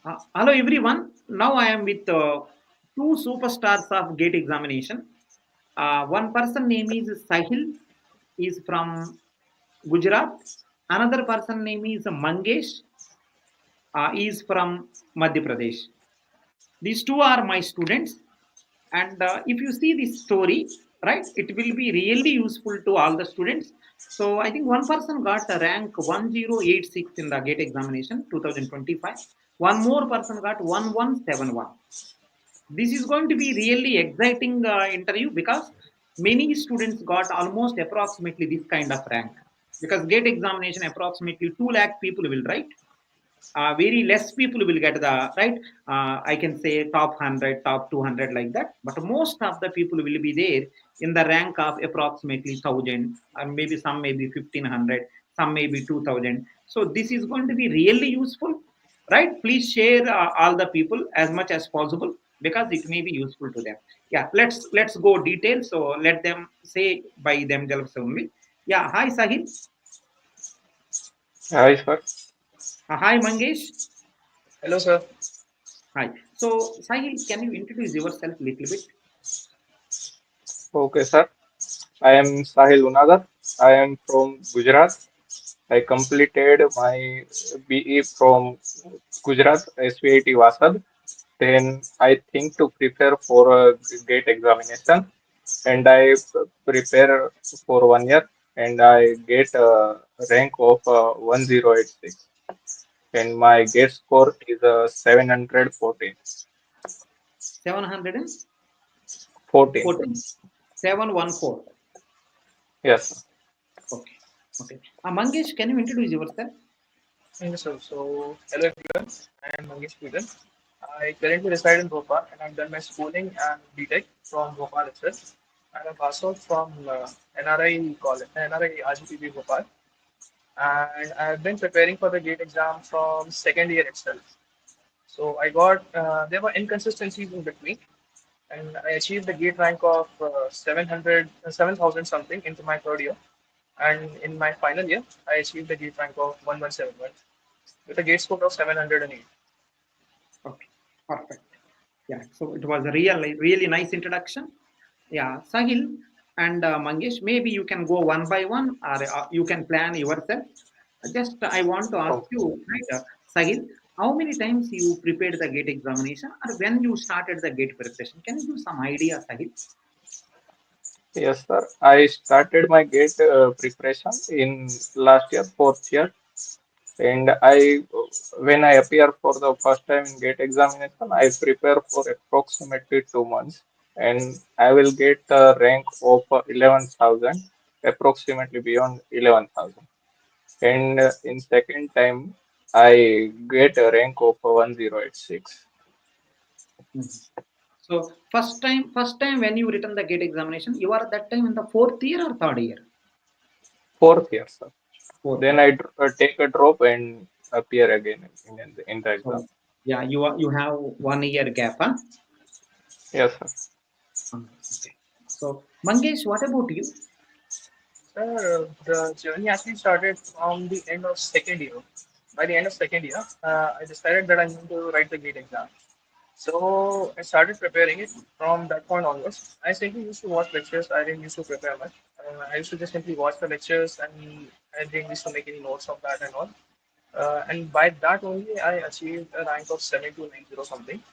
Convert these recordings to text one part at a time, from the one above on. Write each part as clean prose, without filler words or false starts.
Hello everyone. Now I am with two superstars of GATE examination. One person name is Sahil, is from Gujarat. Another person name is Mangesh, is from Madhya Pradesh. These two are my students, and if you see this story, right, it will be really useful to all the students. So I think one person got a rank 1086 in the GATE examination 2025. One more person got 1171. This is going to be really exciting interview because many students got almost approximately this kind of rank, because GATE examination approximately 2 lakh people will write. Very less people will get the right. I can say top 100, top 200, like that, but most of the people will be there in the rank of approximately 1000, or maybe some maybe 1500, some maybe 2000. So this is going to be really useful, right? Please share all the people as much as possible, because it may be useful to them. Yeah, let's go details, so let them say by themselves only. Yeah, hi Sahil. Hi, sir. Hi Mangesh. Hello, sir. Hi. So, Sahil, can you introduce yourself a little bit? Okay, sir. I am Sahil Unagar. I am from Gujarat. I completed my BE from Gujarat SVIT Vasad. Then I think to prepare for a GATE examination, and I prepare for 1 year, and I get a rank of 1086, and my GATE score is 714. 714. 14. 714. Yes, sir. Okay. Okay. Mangesh, can you introduce yourself? Yes, sir. So, hello everyone. I am Mangesh Poojan. I currently reside in Bhopal and I've done my schooling and BTech from Bhopal itself. And I'm passed out from NRI college, NRI RGPB Bhopal. And I've been preparing for the GATE exam from second year itself. So I got, there were inconsistencies in between and I achieved the GATE rank of 7,000 something into my third year. And in my final year, I achieved the GATE rank of 1171 with a GATE score of 708. Okay. Perfect. Yeah. So it was a really nice introduction. Yeah. Sahil and Mangesh, maybe you can go one by one, or you can plan yourself. Just I want to ask Okay. you, right, Sahil, how many times you prepared the GATE examination, or when you started the GATE preparation? Can you give some idea, Sahil? Yes, sir. I started my GATE preparation in last year, fourth year, and when I appear for the first time in GATE examination, I prepare for approximately 2 months, and I will get a rank of 11,000, approximately beyond 11,000. And in second time, I get a rank of 1086. Mhm. So first time when you written the GATE examination, you are at that time in the fourth year or third year? Fourth year, sir. Fourth Then year. I take a drop and appear again in the exam. So yeah, you have 1 year gap, huh? Yes, sir. Okay. So Mangesh, what about you? The journey actually started from the end of second year. By the end of second year, I decided that I'm going to write the GATE exam. So I started preparing it from that point onwards. I simply used to watch lectures. I didn't used to prepare much. I used to just simply watch the lectures and I didn't used to make any notes of that and all. And by that only, I achieved a rank of 7290 something.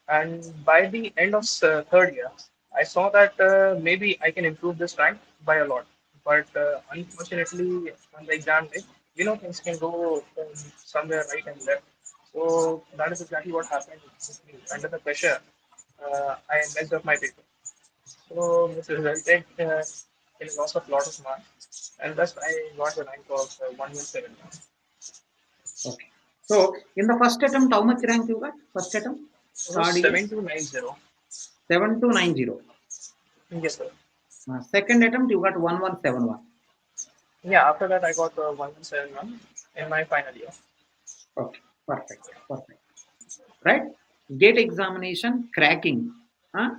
And by the end of third year, I saw that maybe I can improve this rank by a lot. But unfortunately, on the exam day, things can go somewhere right and left. So that is exactly what happened with me. Under the pressure, I messed up my paper. So this resulted in a loss of lot of marks. And thus I got the rank of 117. Okay. So in the first attempt, how much rank you got? First attempt, It was third year, 7290. 7290. Yes, sir. Second attempt, you got 1171. Yeah, after that I got 171 in my final year. Okay. Perfect. Perfect. Right? GATE examination cracking, huh?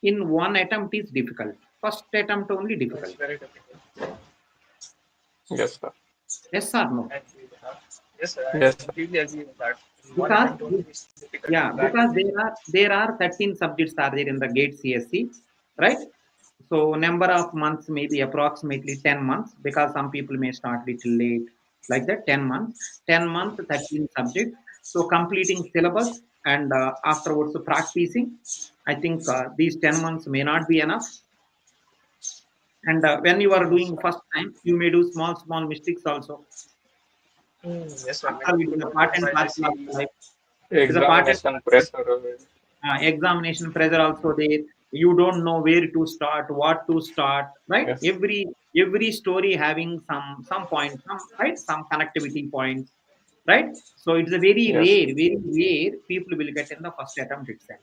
In one attempt is difficult. First attempt only It's difficult. very difficult. Yes, sir. Yes or no? I agree with that. Yes, sir, I Yes, sir. completely agree with that. What if because I'm totally difficult to yeah, crack because it? there are 13 subjects are there in the GATE CSE, right? So number of months maybe approximately 10 months, because some people may start little late, like that. 10 months, 10 months, 13 subjects. So completing syllabus and afterwards practicing. I think these 10 months may not be enough. And when you are Yes, doing sir. first time, you may do small mistakes also. Yes, sir. Many After, it is people a do part this. and I parcel of see. life. It is a part and Examination parcel. pressure. Examination pressure also there. You don't know where to start, what to start, right? Yes, Every story having some point, some, right, some connectivity points, right? So it's a yes, very rare people will get in the first attempt itself.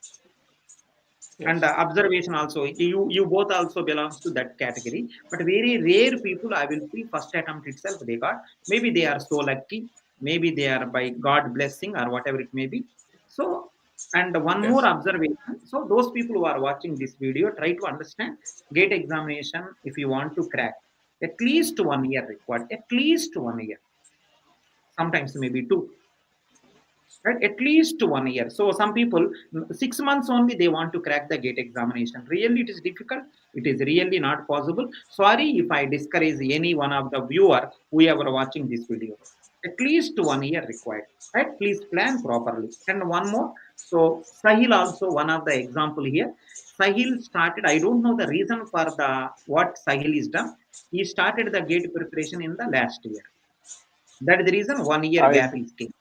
And yes, observation also, you both also belongs to that category, but very rare people I will see first attempt itself they got. Maybe they are so lucky, maybe they are by God blessing or whatever it may be. So, and one more yes. observation, so those people who are watching this video, try to understand gate examination. If you want to crack, at least 1 year required, at least 1 year, sometimes maybe two, right? At least 1 year. So some people, 6 months only they want to crack the gate examination. Really it is difficult, it is really not possible. Sorry if I discourage any one of the viewer whoever watching this video. At least 1 year required, right? Please plan properly. And one more, so Sahil also one of the example here. Sahil started, I don't know the reason for the what Sahil is done. He started the gate preparation in the last year. That is the reason 1 year I gap is came.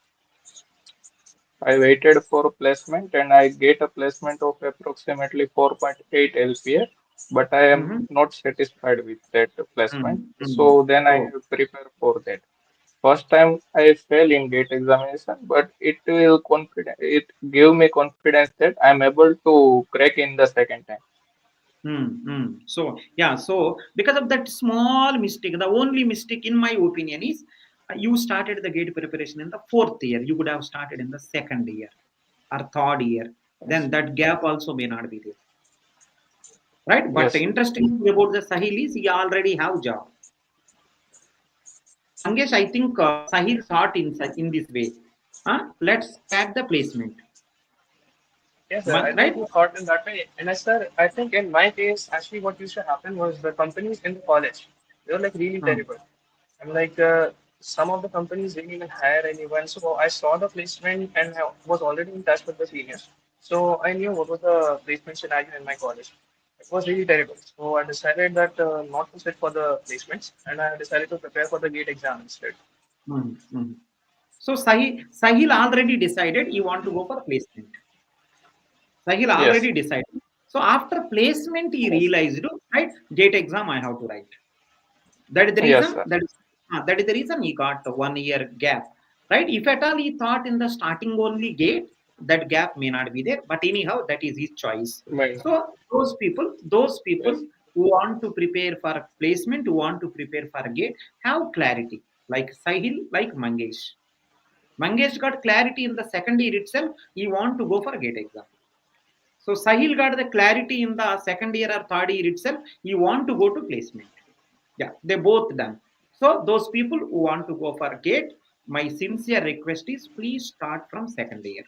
I waited for placement and I get a placement of approximately 4.8 LPA, but I am Mhm. not satisfied with that placement. Mm, mm. So then I So, prepare for that. First time I fail in GATE examination, but it gave me confidence that I'm able to crack in the second time. so yeah, so because of that small mistake, the only mistake in my opinion is you started the gate preparation in the fourth year. You could have started in the second year or third year. Yes, Then that gap also may not be there, right? But the yes, interesting thing about the Sahil is he already have job. Mangesh, I think Sahil thought in this way. Let's crack the placement, Yes, sir. I think right? he thought in that way. And as sir, I think in my case, actually, what used to happen was the companies in the college, they were like really Hmm. terrible. And like some of the companies didn't even hire anyone. So I saw the placement and I was already in touch with the seniors. So I knew what was the placement scenario in my college. It was really terrible. So I decided that not to sit for the placements and I decided to prepare for the GATE exam instead. Hmm. Hmm. So Sahil already decided you want to go for placement. Sahil yes, already decided. So after placement, he yes, realized, right, GATE exam I have to write. That is the yes, reason. sir. That is the reason he got a 1 year gap, right? If at all he thought in the starting only GATE, that gap may not be there. But anyhow, that is his choice. Well, So those people yes, who want to prepare for placement, who want to prepare for GATE, have clarity. Like Sahil, like Mangesh. Mangesh got clarity in the second year itself. He want to go for GATE exam. So Sahil got the clarity in the second year or third year itself. He want to go to placement. Yeah, they both done. So those people who want to go for GATE, my sincere request is please start from second year,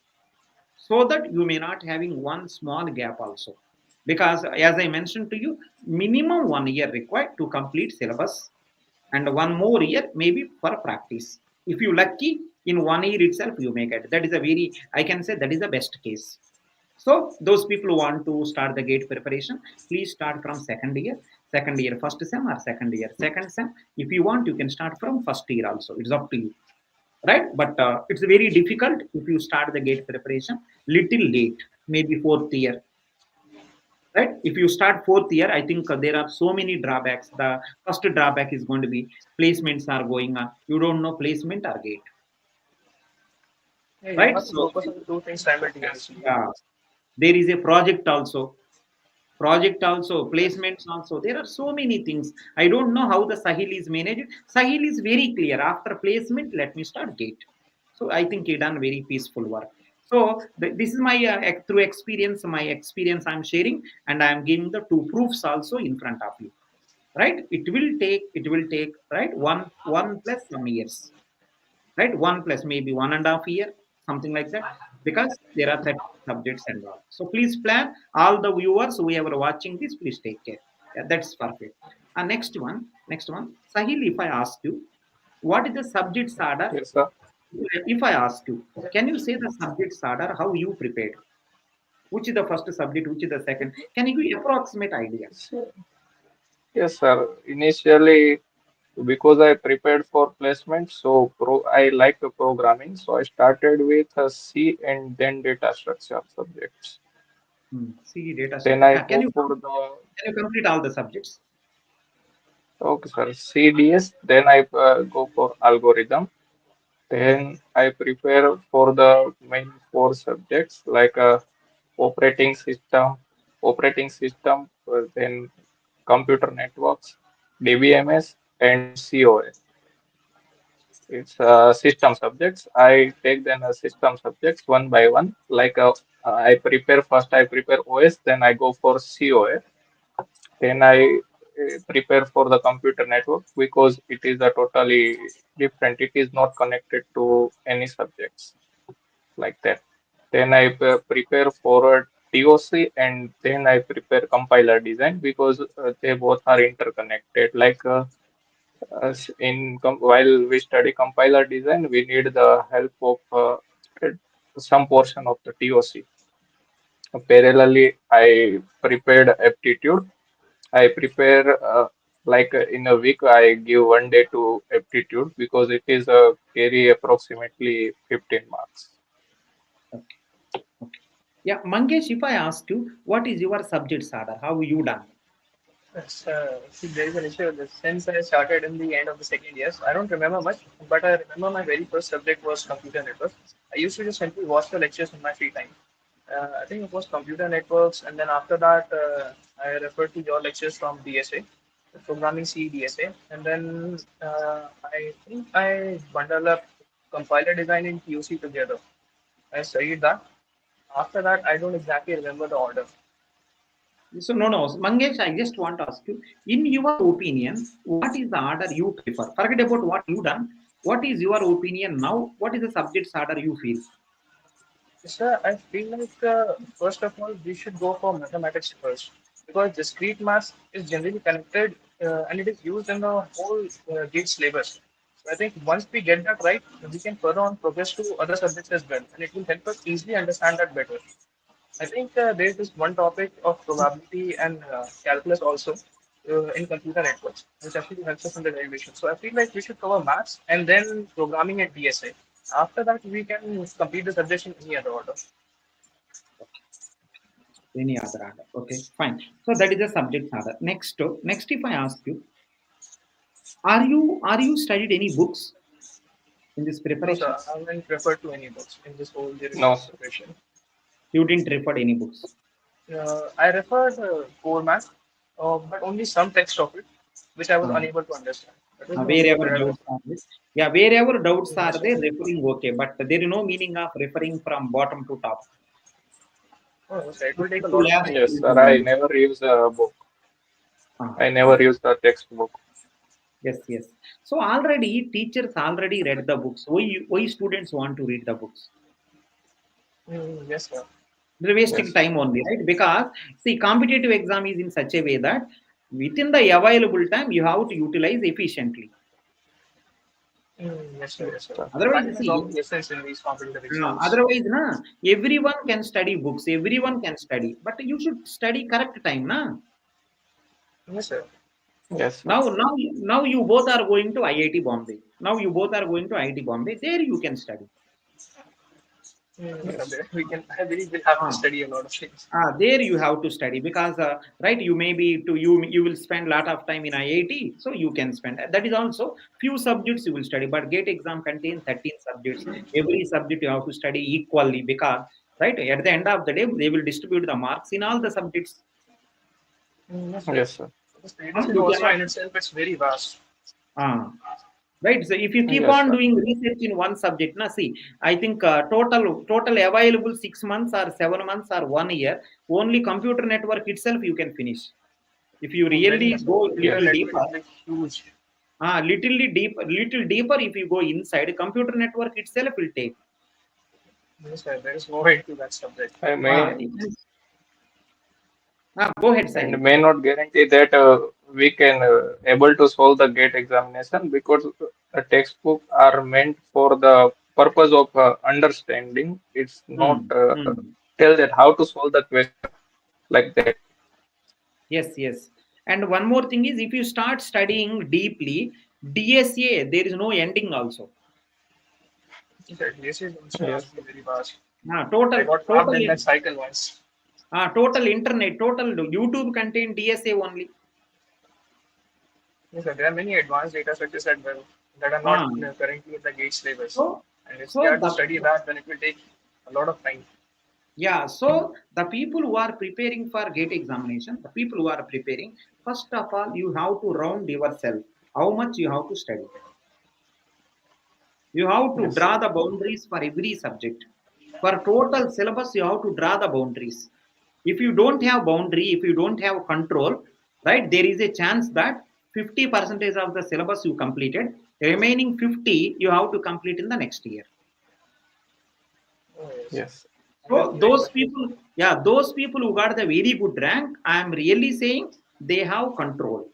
so that you may not having one small gap also. Because as I mentioned to you, minimum 1 year required to complete syllabus, and one more year maybe for practice. If you lucky in 1 year itself you make it. That is a very, I can say that is the best case. So those people who want to start the GATE preparation, please start from second year first sem or second year second sem. If you want, you can start from first year also. It's up to you, right? But it's very difficult if you start the GATE preparation little late, maybe fourth year, right? If you start fourth year, I think there are so many drawbacks. The first drawback is going to be placements are going on. You don't know placement or GATE, Yeah, you right? have to So focus on the two things yes, simultaneously. yeah, there is a project also, placements also. There are so many things. I don't know how the Sahil is managed. Sahil is very clear. After placement, let me start GATE. So I think he done very peaceful work. So this is my through experience, my experience I'm sharing, and I am giving the two proofs also in front of you. Right? It will take right one plus some years, right? One plus maybe 1.5 year, something like that, because there are 30 subjects and all. So please plan. All the viewers who are watching this, please take care. Yeah, that's perfect. Next one. Sahil, if I ask you, what is the subjects order? Yes, sir. If I ask you, can you say the subjects order, how you prepared? Which is the first subject, which is the second? Can you give approximate idea? Yes, sir. Initially, because I prepared for placement, so I like the programming, so I started with C and then data structure subjects. See data Then structure. I Yeah, go for the can you complete all the subjects? okay, sir, CDS. Then I go for algorithm. Then I prepare for the main four subjects like operating system, then computer networks, DBMS, and COA. It's system subjects. I take then system subjects one by one. I prepare first. I prepare OS, then I go for COA. Then I prepare for the computer network because it is a totally different. It is not connected to any subjects like that. Then I prepare for a TOC and then I prepare compiler design because they both are interconnected. While we study compiler design, we need the help of some portion of the TOC. Parallelly, I prepared aptitude. I prepare in a week. I give one day to aptitude because it is carry approximately 15 marks. Okay. Okay. Yeah, Mangesh, if I ask you, what is your subjects order? How you done? See, there is an issue with this. Since I started in the end of the second year, so I don't remember much, but I remember my very first subject was computer networks. I used to just simply watch the lectures in my free time. I think it was computer networks, and then after that, I referred to your lectures from DSA, programming C DSA, and then I think I bundled up compiler design in POC together. I studied that. After that, I don't exactly remember the order. So no, Mangesh, I just want to ask you, in your opinion, what is the order you prefer? Forget about what you done. What is your opinion now? What is the subjects order you feel? Sir, I feel like first of all we should go for mathematics first because discrete math is generally connected and it is used in the whole GATE syllabus. So I think once we get that right, we can further on progress to other subjects as well, and it will help us easily understand that better. I think there is this one topic of probability and calculus also in computer networks, which actually helps us in the derivation. So I feel like we should cover maths and then programming at DSA. After that, we can complete the subject in any other order. Any other order? Okay, fine. So that is the subjects order. Next, if I ask you, are you studied any books in this No, sir, preparation? I haven't referred to any books in this whole during No, this sir. preparation. You didn't refer any books. I referred core math, but only some text of it, which I was Uh, unable to understand. That was the only Wherever point I doubts referred. are there. Yeah, wherever doubts are Yes, sir. there, referring okay, but there is no meaning of referring from bottom to top. Oh, yes, sir. It will take a To lot of last, time. Yes, sir. I never use a book. I never fine. use the textbook. Yes, yes. So already teachers already read the books. Why students want to read the books? Yes, sir. They're wasting Yes, time only, right? Because see, competitive exam is in such a way that within the available time you have to utilize efficiently. Yes, sir. Yes, yes, sir. sir. Time Otherwise, is see, of the essence in these competitive exams. otherwise, everyone can study books. Everyone can study, but you should study correct time, na? Yes, sir. Yes, sir. Now you both are going to IIT Bombay. Now you both are going to IIT Bombay. There you can study. Yes, Yes, sir. We can. I believe we'll have to Ah, study a lot of things. there you have to study because right you may be to you will spend a lot of time in IIT, so you can spend that is also few subjects you will study. But GATE exam contains 13 subjects. Every subject you have to study equally because right at the end of the day they will distribute the marks in all the subjects. Yes, sir. yes, sir. The syllabus is You also cannot. in itself it's very vast. Uh, Right. So if you keep Yes, on sir. doing research in one subject, na see, I think total available 6 months or 7 months or 1 year, only computer network itself you can finish. If you Then really yes, sir. go Computer little network deeper, is like huge. little deeper if you go inside, computer network itself will take. Yes, sir. There is no way to that subject. I Ah, may go ahead, and Sahil. may not guarantee that we can able to solve the gate examination because the textbook are meant for the purpose of understanding. It's not Hmm. Hmm. tell that how to solve the question like that. Yes, yes. And one more thing is, if you start studying deeply, DSA, there is no ending also. Yes, sir. This is also Yes, asked me very fast. I Total, got trapped total, in that cycle once. total internet, total YouTube contain DSA only. Yes, sir. There are many advanced data structures as well that are not Ah, currently in the GATE syllabus. so, And if we so are to study that, then it will take a lot of time. yeah, so the people who are preparing for GATE examination, the people who are preparing, first of all, you have to round yourself. How much you have to study. You have to yes, draw the boundaries for every subject. For total syllabus, you have to draw the boundaries. If you don't have boundary, if you don't have control, right, there is a chance that 50 percentage of the syllabus you completed, remaining 50 you have to complete in the next year. Oh, yes. yes, I'm So agreeing those with you. people, yeah, those people who got the very good rank, I am really saying they have control.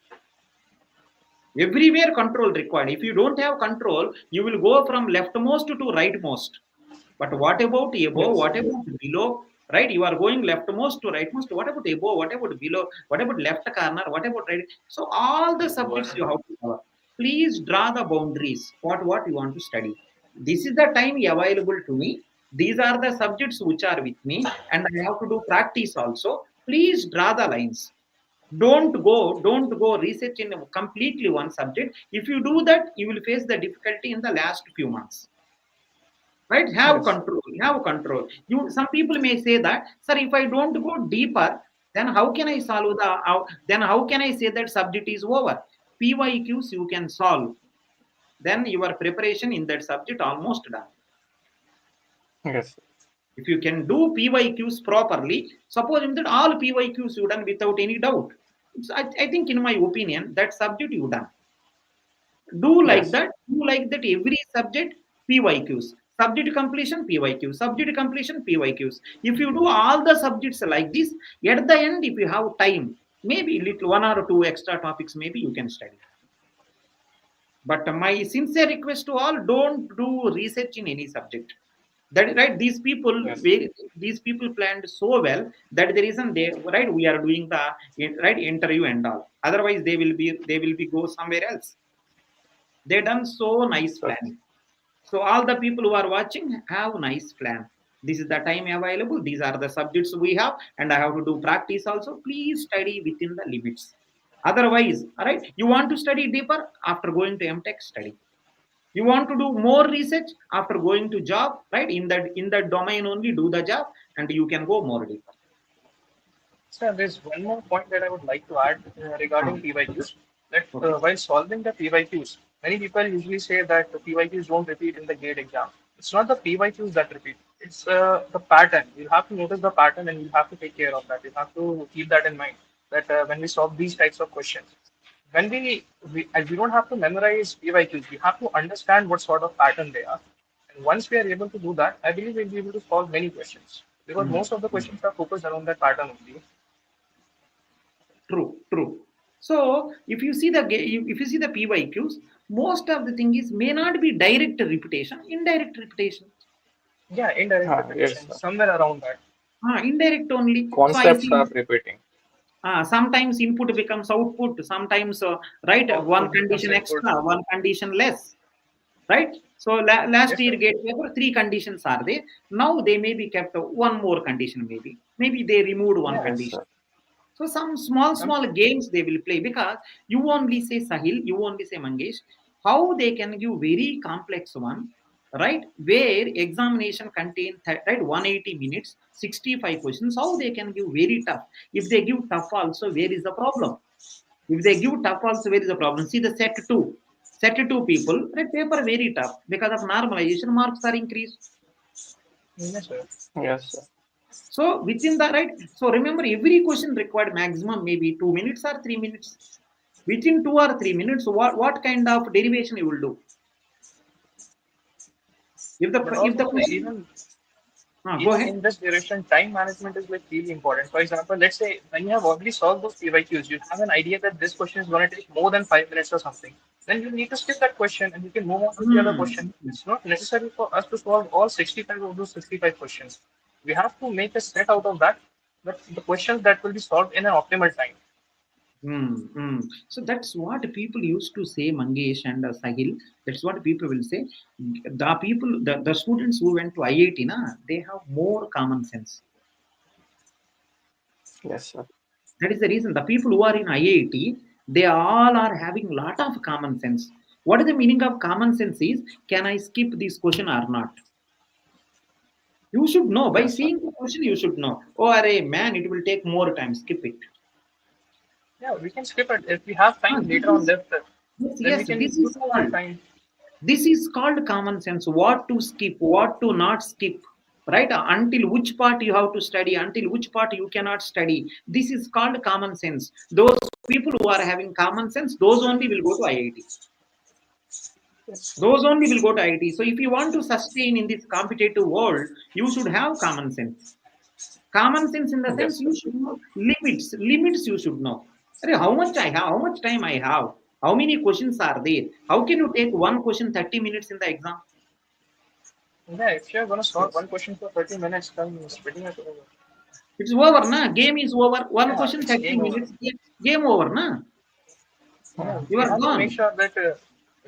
Everywhere control required. If you don't have control, you will go from leftmost to rightmost. But what about above? yes, What about below? Right? You are going leftmost to rightmost. What about above? What about below? What about left corner? What about right? So all the subjects you have to cover. Please draw the boundaries. What you want to study. This is the time available to me. These are the subjects which are with me, and I have to do practice also. Please draw the lines. Don't go research in completely one subject. If you do that, you will face the difficulty in the last few months. Right, yes, have control. You, some people may say that, sir, if I don't go deeper, then how can I solve the then how can I say that subject is over? PYQs you can solve, then your preparation in that subject almost done. yes, If you can do PYQs properly, suppose that all PYQs you done without any doubt, I think in my opinion that subject you done. yes, Do like that every subject PYQs. Subject completion PYQ. Subject completion PYQs. If you do all the subjects like this, at the end, if you have time, maybe little one or two extra topics, maybe you can study. But my sincere request to all: don't do research in any subject. That is right. yes, These people planned so well that the reason they right we are doing the right interview and all. Otherwise, they will be go somewhere else. They done so nice sir. planning. So all the people who are watching have nice plan. This is the time available. These are the subjects we have, and I have to do practice also. Please study within the limits. Otherwise, all right, you want to study deeper after going to M.Tech study. You want to do more research after going to job, right? In that domain only do the job, and you can go more deeper. Sir, there's one more point that I would like to add Ah, regarding PYQs. That okay. while solving the PYQs, many people usually say that the PYQs don't repeat in the GATE exam. It's not the PYQs that repeat. It's the pattern. You have to notice the pattern and you have to take care of that. You have to keep that in mind. That when we solve these types of questions, when we don't have to memorize PYQs, we have to understand what sort of pattern they are. And once we are able to do that, I believe we'll be able to solve many questions because Hmm. most of the questions are focused around that pattern only. True, true. So if you see the PYQs, most of the thing is may not be direct repetition, indirect repetition. Yeah, indirect Yes, repetition, sir. somewhere around that. Indirect only. So I Concepts are see repeating. sometimes input becomes output. Sometimes right one Output becomes condition input. extra, one condition less. Right. So last Yes, year sir. gate paper three conditions are there. Now they may be kept one more condition. Maybe they removed one Yeah. Yes, condition. sir. So some small, Some, small games they will play because you only say Sahil, you only say Mangesh. How they can give very complex one, right? Where examination contain right 180 minutes, 65 questions. How they can give very tough? If they give tough also, where is the problem? If they give tough also, where is the problem? See the set two people, right? Paper very tough because of normalization marks are increased. yes, sir. Yes, sir. So within the right, so remember every question required maximum maybe 2 minutes or 3 minutes. Within 2 or 3 minutes, what kind of derivation you will do? If the But if also, the sir, question, even Go ahead. in this duration, time management is like really important. For example, let's say when you have already solved those PYQs, you have an idea that this question is going to take more than 5 minutes or something. Then you need to skip that question and you can move on to the other Hmm. question. It's not necessary for us to solve all 65 of those 65 questions. We have to make a set out of that, the questions that will be solved in an optimal time. So that's what people used to say, Mangesh and Sahil. That's what people will say. The students who went to IIT, they have more common sense. Yes, sir. That is the reason the people who are in IIT, they all are having lot of common sense. What is the meaning of common sense is, can I skip this question or not? You should know. By Yes, sir. seeing the question, you should know. Oh, array, man, it will take more time. Skip it. Yeah, we can skip it. If we have Ah, time this later on is left, yes, then we yes. can utilize that time. This is called common sense. What to skip, what to not skip, right? Until which part you have to study, until which part you cannot study. This is called common sense. Those people who are having common sense, those only will go to IIT. Yes, Those only will go to IIT. So if you want to sustain in this competitive world, you should have common sense. Common sense in the sense yes, sir. you should know limits. Limits you should know. How much I have, how much time I have, how many questions are there? How can you take one question 30 minutes in the exam? Yeah, if you're going to solve Yes, one question for 30 minutes, then it's pretty much over. It's over, na? Game is over. One Yeah, question, it's 30 game over. minutes. Game over, na? Yeah, You we are have to make gone. sure that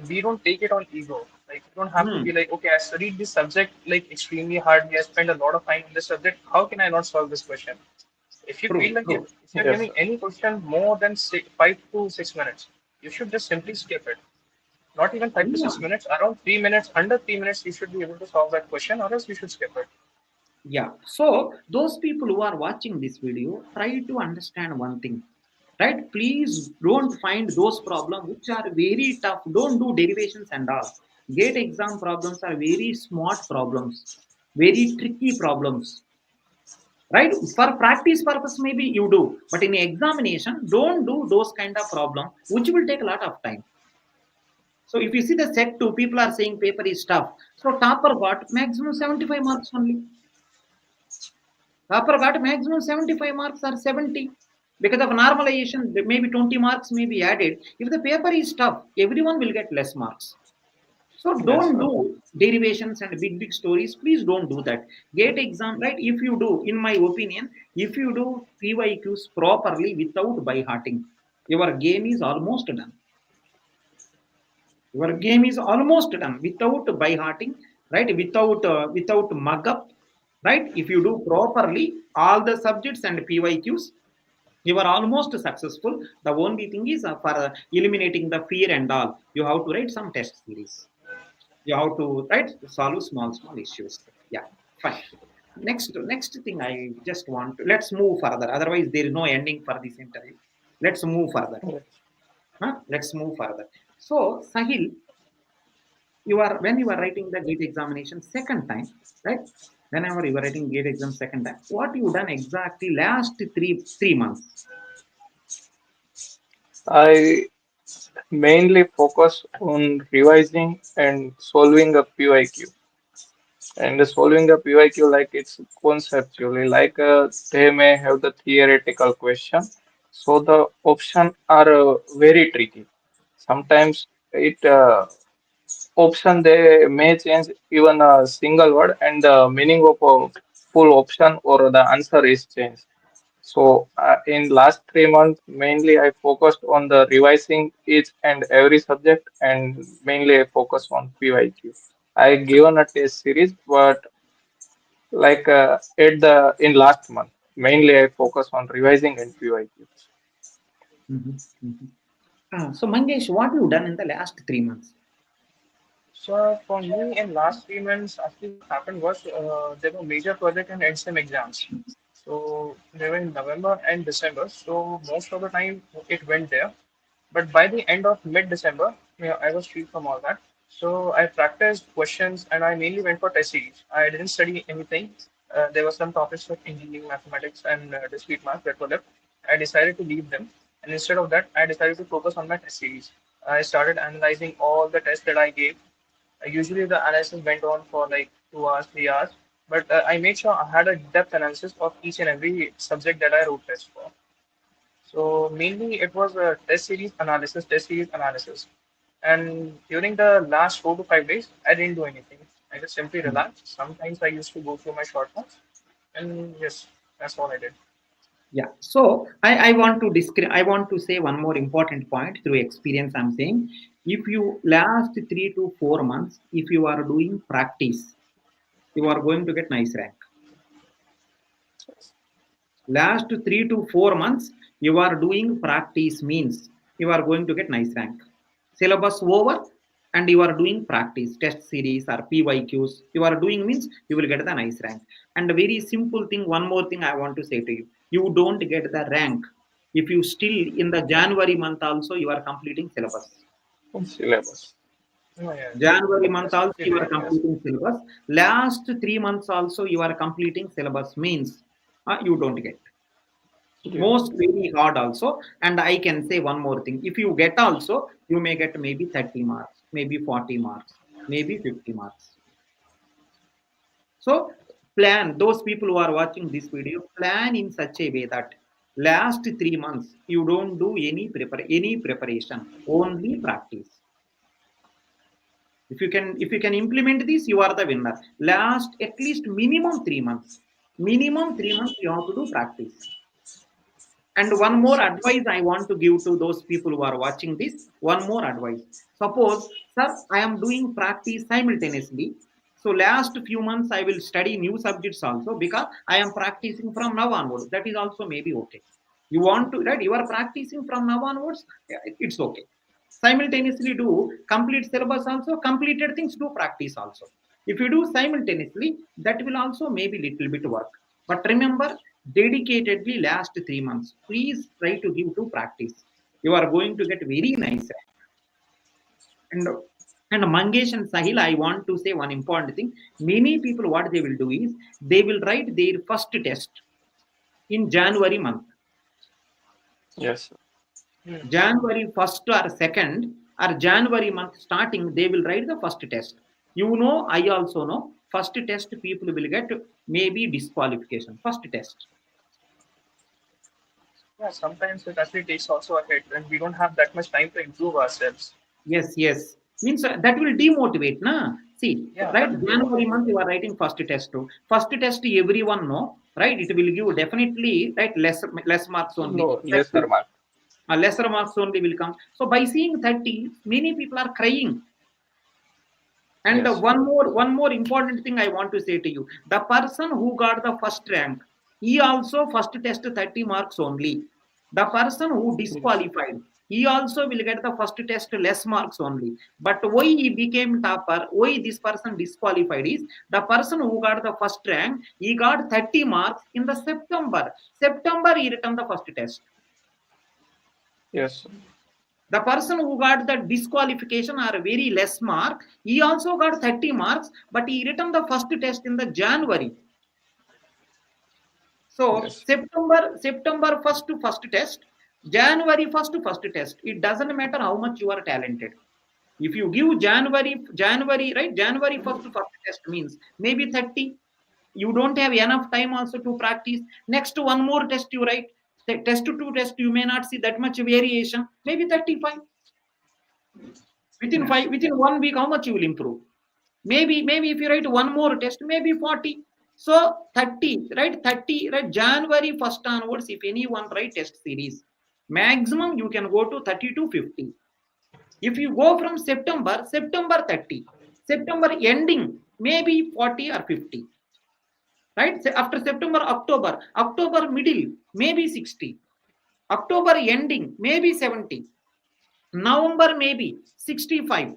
we don't take it on ego. Like, we don't have to Hmm. be like, okay, I studied this subject like extremely hard. I spent a lot of time on this subject. How can I not solve this question? If you feel True, like true. if you're yes, giving sir. any question more than 5 to 6 minutes, you should just simply skip it. Not even 5 to 6 minutes, around 3 minutes, under 3 minutes, you should be able to solve that question, or else you should skip it. Yeah. So those people who are watching this video, try to understand one thing. Right? Please don't find those problems which are very tough. Don't do derivations and all. Gate exam problems are very smart problems, very tricky problems. Right? For practice purpose, maybe you do, but in examination, don't do those kind of problem, which will take a lot of time. So if you see the set two, people are saying paper is tough. So topper got maximum 75 marks only. Topper got maximum 75 marks or 70. Because of normalization, maybe 20 marks may be added. If the paper is tough, everyone will get less marks. So Yes, don't sir. do derivations and big, big stories. Please don't do that. Gate exam, right? If you do, in my opinion, if you do PYQs properly without by hearting, your game is almost done. Your game is almost done without by hearting, right? Without mug up, right? If you do properly all the subjects and PYQs, you are almost successful. The only thing is for eliminating the fear and all, you have to write some test series. You have to write solve small issues. Yeah, fine. Next thing I just want to, let's move further, otherwise there is no ending for this interview. Let's move further. Yes. Let's move further. So Sahil, you are when you are writing the gate examination second time, right? Whenever you are writing gate exam second time, what you done exactly last three months? I mainly focus on revising and solving a PYQ. And solving a PYQ like it's conceptually, like they may have the theoretical question. So the option are very tricky. Sometimes it option they may change even a single word and the meaning of a full option or the answer is changed. So in last 3 months, mainly I focused on the revising each and every subject, and mainly I focus on PYQ. I given a test series, but like at the in last month, mainly I focus on revising and PYQs. Mhm, mhm. So Mangesh, what you done in the last 3 months? So for me, in last 3 months, actually what happened was there were major project and end-sem exams. So they were in November and December. So most of the time it went there. But by the end of mid-December, yeah, I was free from all that. So I practiced questions and I mainly went for test series. I didn't study anything. There were some topics like engineering, mathematics, and discrete math that were left. I decided to leave them. And instead of that, I decided to focus on my test series. I started analyzing all the tests that I gave. Usually the analysis went on for like 2 hours, 3 hours. but I made sure I had a depth analysis of each and every subject that I wrote test for. So mainly it was a test series analysis. And during the last 4 to 5 days, I didn't do anything. I just simply relaxed. Sometimes I used to go through my short notes, and yes, that's all I did. Yeah. So I want to I want to say one more important point through experience. I'm saying if you last 3 to 4 months, if you are doing practice, you are going to get nice rank. Last 3 to 4 months, you are doing practice means you are going to get nice rank. Syllabus over and you are doing practice, test series or PYQs. You are doing means you will get the nice rank. And a very simple thing, one more thing I want to say to you. You don't get the rank if you still in the January month also you are completing syllabus. Syllabus. Oh, yeah, January month that's also you completely are right. Yes. completing syllabus. Last 3 months also you are completing syllabus means you don't get. Yeah. Most very hard also. And I can say one more thing. If you get also, you may get maybe 30 marks, maybe 40 marks, maybe 50 marks. So plan, those people who are watching this video, plan in such a way that last 3 months you don't do any preparation, only practice. If you can implement this, you are the winner. Last at least minimum 3 months. Minimum 3 months you have to do practice. And one more Yes. advice I want to give to those people who are watching this. One more advice. Suppose, sir, I am doing practice simultaneously. So last few months I will study new subjects also because I am practicing from now onwards. That is also maybe okay. You want to, right? You are practicing from now onwards. Yeah, it's okay. Simultaneously do complete syllabus also. Completed things do practice also. If you do simultaneously, that will also maybe little bit work. But remember, dedicatedly last 3 months. Please try to give to practice. You are going to get very nice. And and Mangesh and Sahil, I want to say one important thing. Many people, what they will do is they will write their first test in January month. Yes. Hmm. January 1st or 2nd or January month starting, they will write the first test. You know, I also know, first test people will get maybe disqualification. First test. Yeah, sometimes it actually takes also a hit, and we don't have that much time to improve ourselves. Yes, yes. Means that will demotivate, na? See, Yeah, right? that will January demotivate. month you are writing first test too. First test everyone know, right? It will give definitely right less marks only. No, lesser mark. Lesser marks only will come. So by seeing 30, many people are crying. And Yes. one more important thing I want to say to you: the person who got the first rank, he also first test 30 marks only. The person who Yes. disqualified, he also will get the first test less marks only. But why he became topper? Why this person disqualified is the person who got the first rank, he got 30 marks in the September. September he written the first test. Yes. The person who got the disqualification or very less mark, he also got 30 marks, but he written the first test in the January. So Yes. September 1st to first test, January 1st to first test. It doesn't matter how much you are talented. If you give January, right? January 1st to first test means maybe 30. You don't have enough time also to practice. Next one more test you write. Test to test, you may not see that much variation. Maybe 35. Within Yes. five, within 1 week, how much you will improve? Maybe if you write one more test, maybe 40. So 30, right? 30, right? January 1st onwards, if anyone write test series, maximum you can go to 30 to 50. If you go from September 30, September ending, maybe 40 or 50. Right? After September, October middle, maybe 60. October ending, maybe 70. November, maybe 65.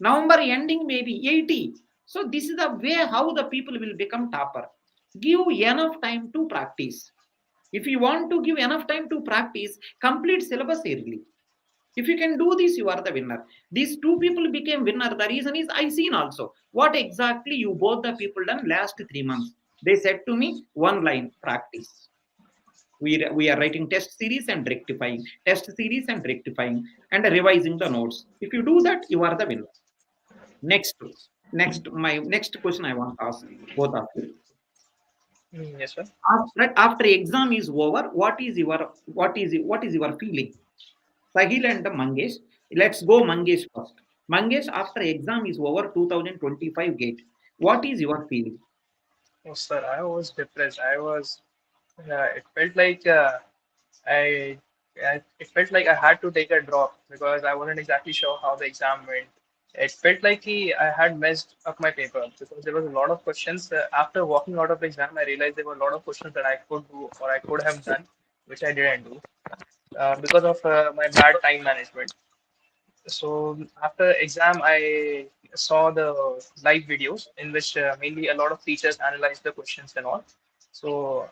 November ending maybe 80. So this is the way how the people will become topper. Give enough time to practice. If you want to give enough time to practice, complete syllabus early. If you can do this, you are the winner. These two people became winner. The reason is I seen also what exactly you both the people done last 3 months. They said to me one line practice. We are writing test series and rectifying and revising the notes. If you do that, you are the winner. Next. My next question I want to ask both of you. Yes, sir. After exam is over, what is your feeling? Sahil and Mangesh. Let's go Mangesh first. Mangesh, after exam is over, 2025 gate. What is your feeling? Oh, sir, I was depressed. It felt like I, it felt like I had to take a drop because I wasn't exactly sure how the exam went. It felt like I had messed up my paper because there was a lot of questions. After walking out of the exam, I realized there were a lot of questions that I could do or I could have done, which I didn't do because of my bad time management. So after exam, I saw the live videos in which mainly a lot of teachers analyze the questions and all. So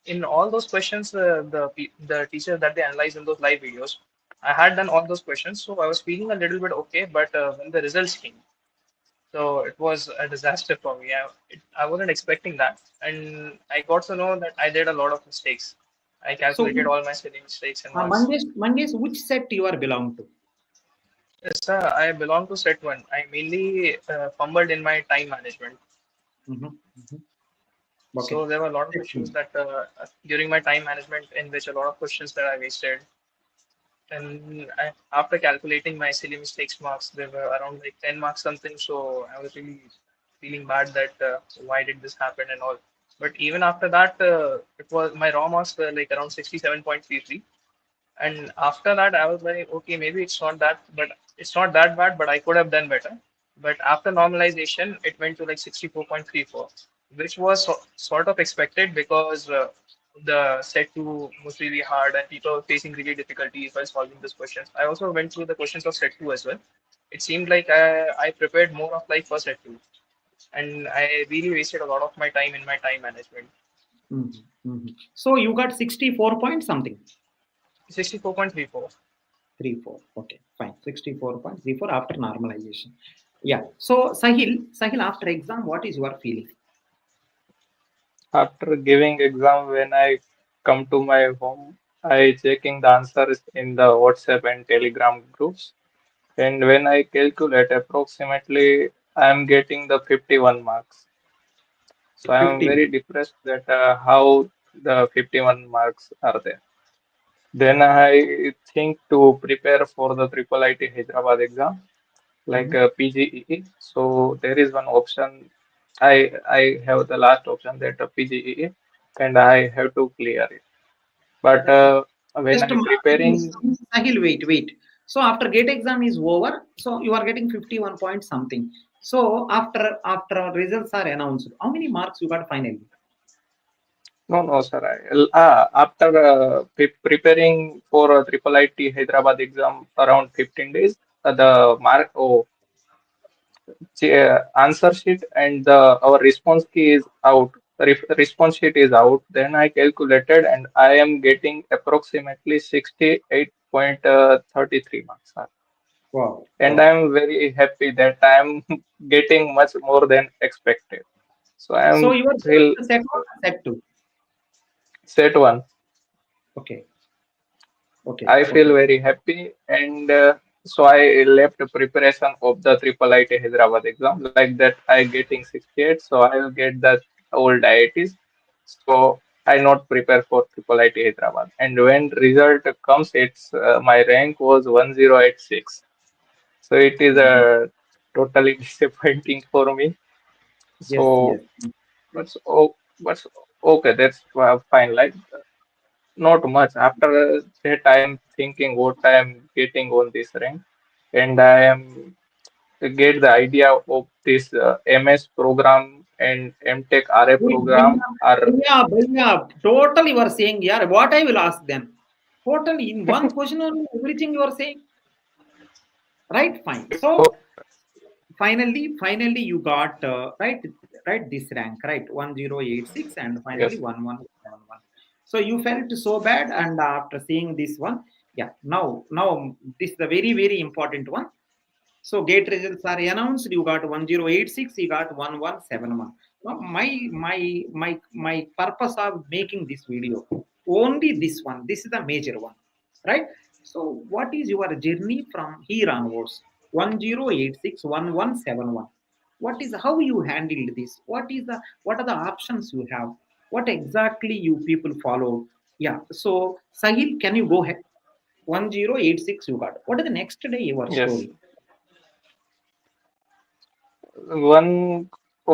in all those questions, the teacher that they analyze in those live videos, I had done all those questions, so I was feeling a little bit okay. But when the results came, so it was a disaster for me. I wasn't expecting that, and I got to know that I did a lot of mistakes. I So, calculated all my silly mistakes and marks. Mangesh, which set you are belong to? Yes, sir. I belong to set one. I mainly fumbled in my time management. Mhm, mhm. Okay. So there were a lot of Set issues one. that during my time management, in which a lot of questions that I wasted. And after calculating my silly mistakes marks, there were around like 10 marks something. So I was really feeling bad that why did this happen and all. But even after that, it was my raw marks were like around 67.33. And after that, I was like, okay, maybe it's not that bad, but I could have done better. But after normalization, it went to like 64.34, which was sort of expected because the set two was really hard and people were facing really difficulties while solving these questions. I also went through the questions of set two as well. It seemed like I prepared more of like for set two, and I really wasted a lot of my time in my time management. Mhm, mhm. So you got 64 point something. 64.34. 34. Okay, fine. 64.34 after normalization. Yeah. So Sahil, after exam, what is your feeling? After giving exam, when I come to my home, I checking the answers in the WhatsApp and Telegram groups. And when I calculate approximately, I am getting the 51 marks. So I am 50. very depressed that how the 51 marks are there. Then I think to prepare for the Triple IT Hyderabad exam, like Mhm. PGEE. So there is one option. I have the last option that PGEE, and I have to clear it. But when Just I preparing, Sahil, wait. So after gate exam is over, so you are getting 51 point something. So after results are announced, how many marks you got finally? no, no, sir. After preparing for a Triple IT Hyderabad exam around 15 days, the mark answer sheet and the our response key is out. Response sheet is out. Then I calculated and I am getting approximately 68.33 marks. Wow, And I wow. am very happy that I am getting much more than expected. So I So am you are feel set one or set two? set one. Okay, okay, I feel okay. very happy, and so I left the preparation of the Triple IT Hyderabad exam. Like that, I getting 68, so I will get the old IITs. So I not prepare for Triple IT Hyderabad. And when result comes, it's my rank was 1086. So it is Mhm. totally disappointing for me. Yes, So yes. but okay, that's fine. Like not much. After that, I am thinking what I am getting on this rank, and I am get the idea of this MS program and M.Tech RA Wait, program are Bhaiya, totally you are saying, yeah. What I will ask them? Totally in one question only, everything you are saying, right? Fine. oh, So finally you got right this rank, right? 1086 and finally yes, 1171. So you felt so bad, and after seeing this one, yeah. Now this is the very important one. So gate results are announced. You got 1086. You got 1171. Now my purpose of making this video only this one. This is the major one, right? So what is your journey from here onwards? 1086 1171. What is how you handled this? What are the options you have? What exactly you people follow? Yeah. So Sahil, can you go ahead? 1086 you got. What is the next day your Yes. story?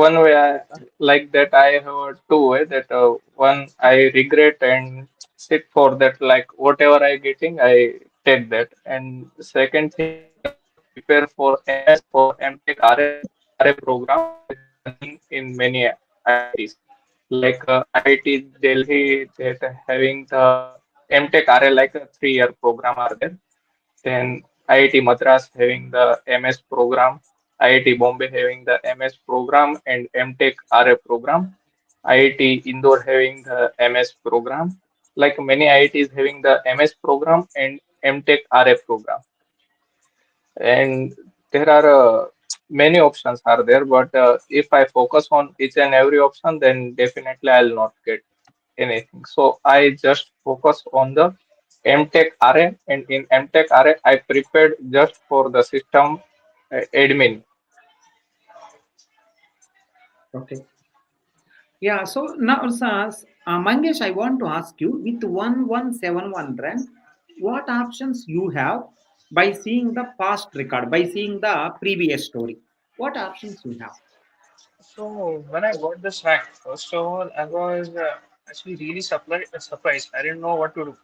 One way like that I have two way that one I regret and sit for that like whatever I getting I take that, and second thing I prepare for MS or MTech RA program that is running in many IITs like IIT Delhi that having the MTech RA like a 3 year program are there. Then IIT Madras having the MS program, IIT Bombay having the MS program and M.Tech RA program, IIT Indore having the MS program. Like many IITs having the MS program and M.Tech RA program. And there are many options are there, but if I focus on each and every option, then definitely I'll not get anything. So I just focus on the MTech RA, and in MTech RA, I prepared just for the system admin. Okay. Yeah, so now, Mangesh, I want to ask you with 1171 rank, what options you have by seeing the past record, by seeing the previous story? What options you have? So when I got this rank, first of all, I was actually really surprised. I didn't know what to do.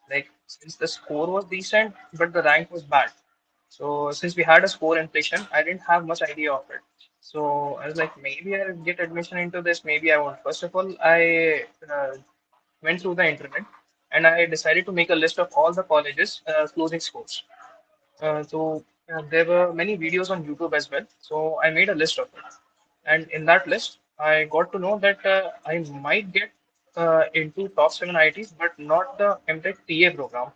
Like since the score was decent, but the rank was bad. So since we had a score inflation, I didn't have much idea of it. So I was like, maybe I'll get admission into this, maybe I won't. First of all, I went through the internet and I decided to make a list of all the colleges closing scores. There were many videos on YouTube as well. So I made a list of it. And in that list, I got to know that I might get into top 7 IITs, but not the MTech TA program.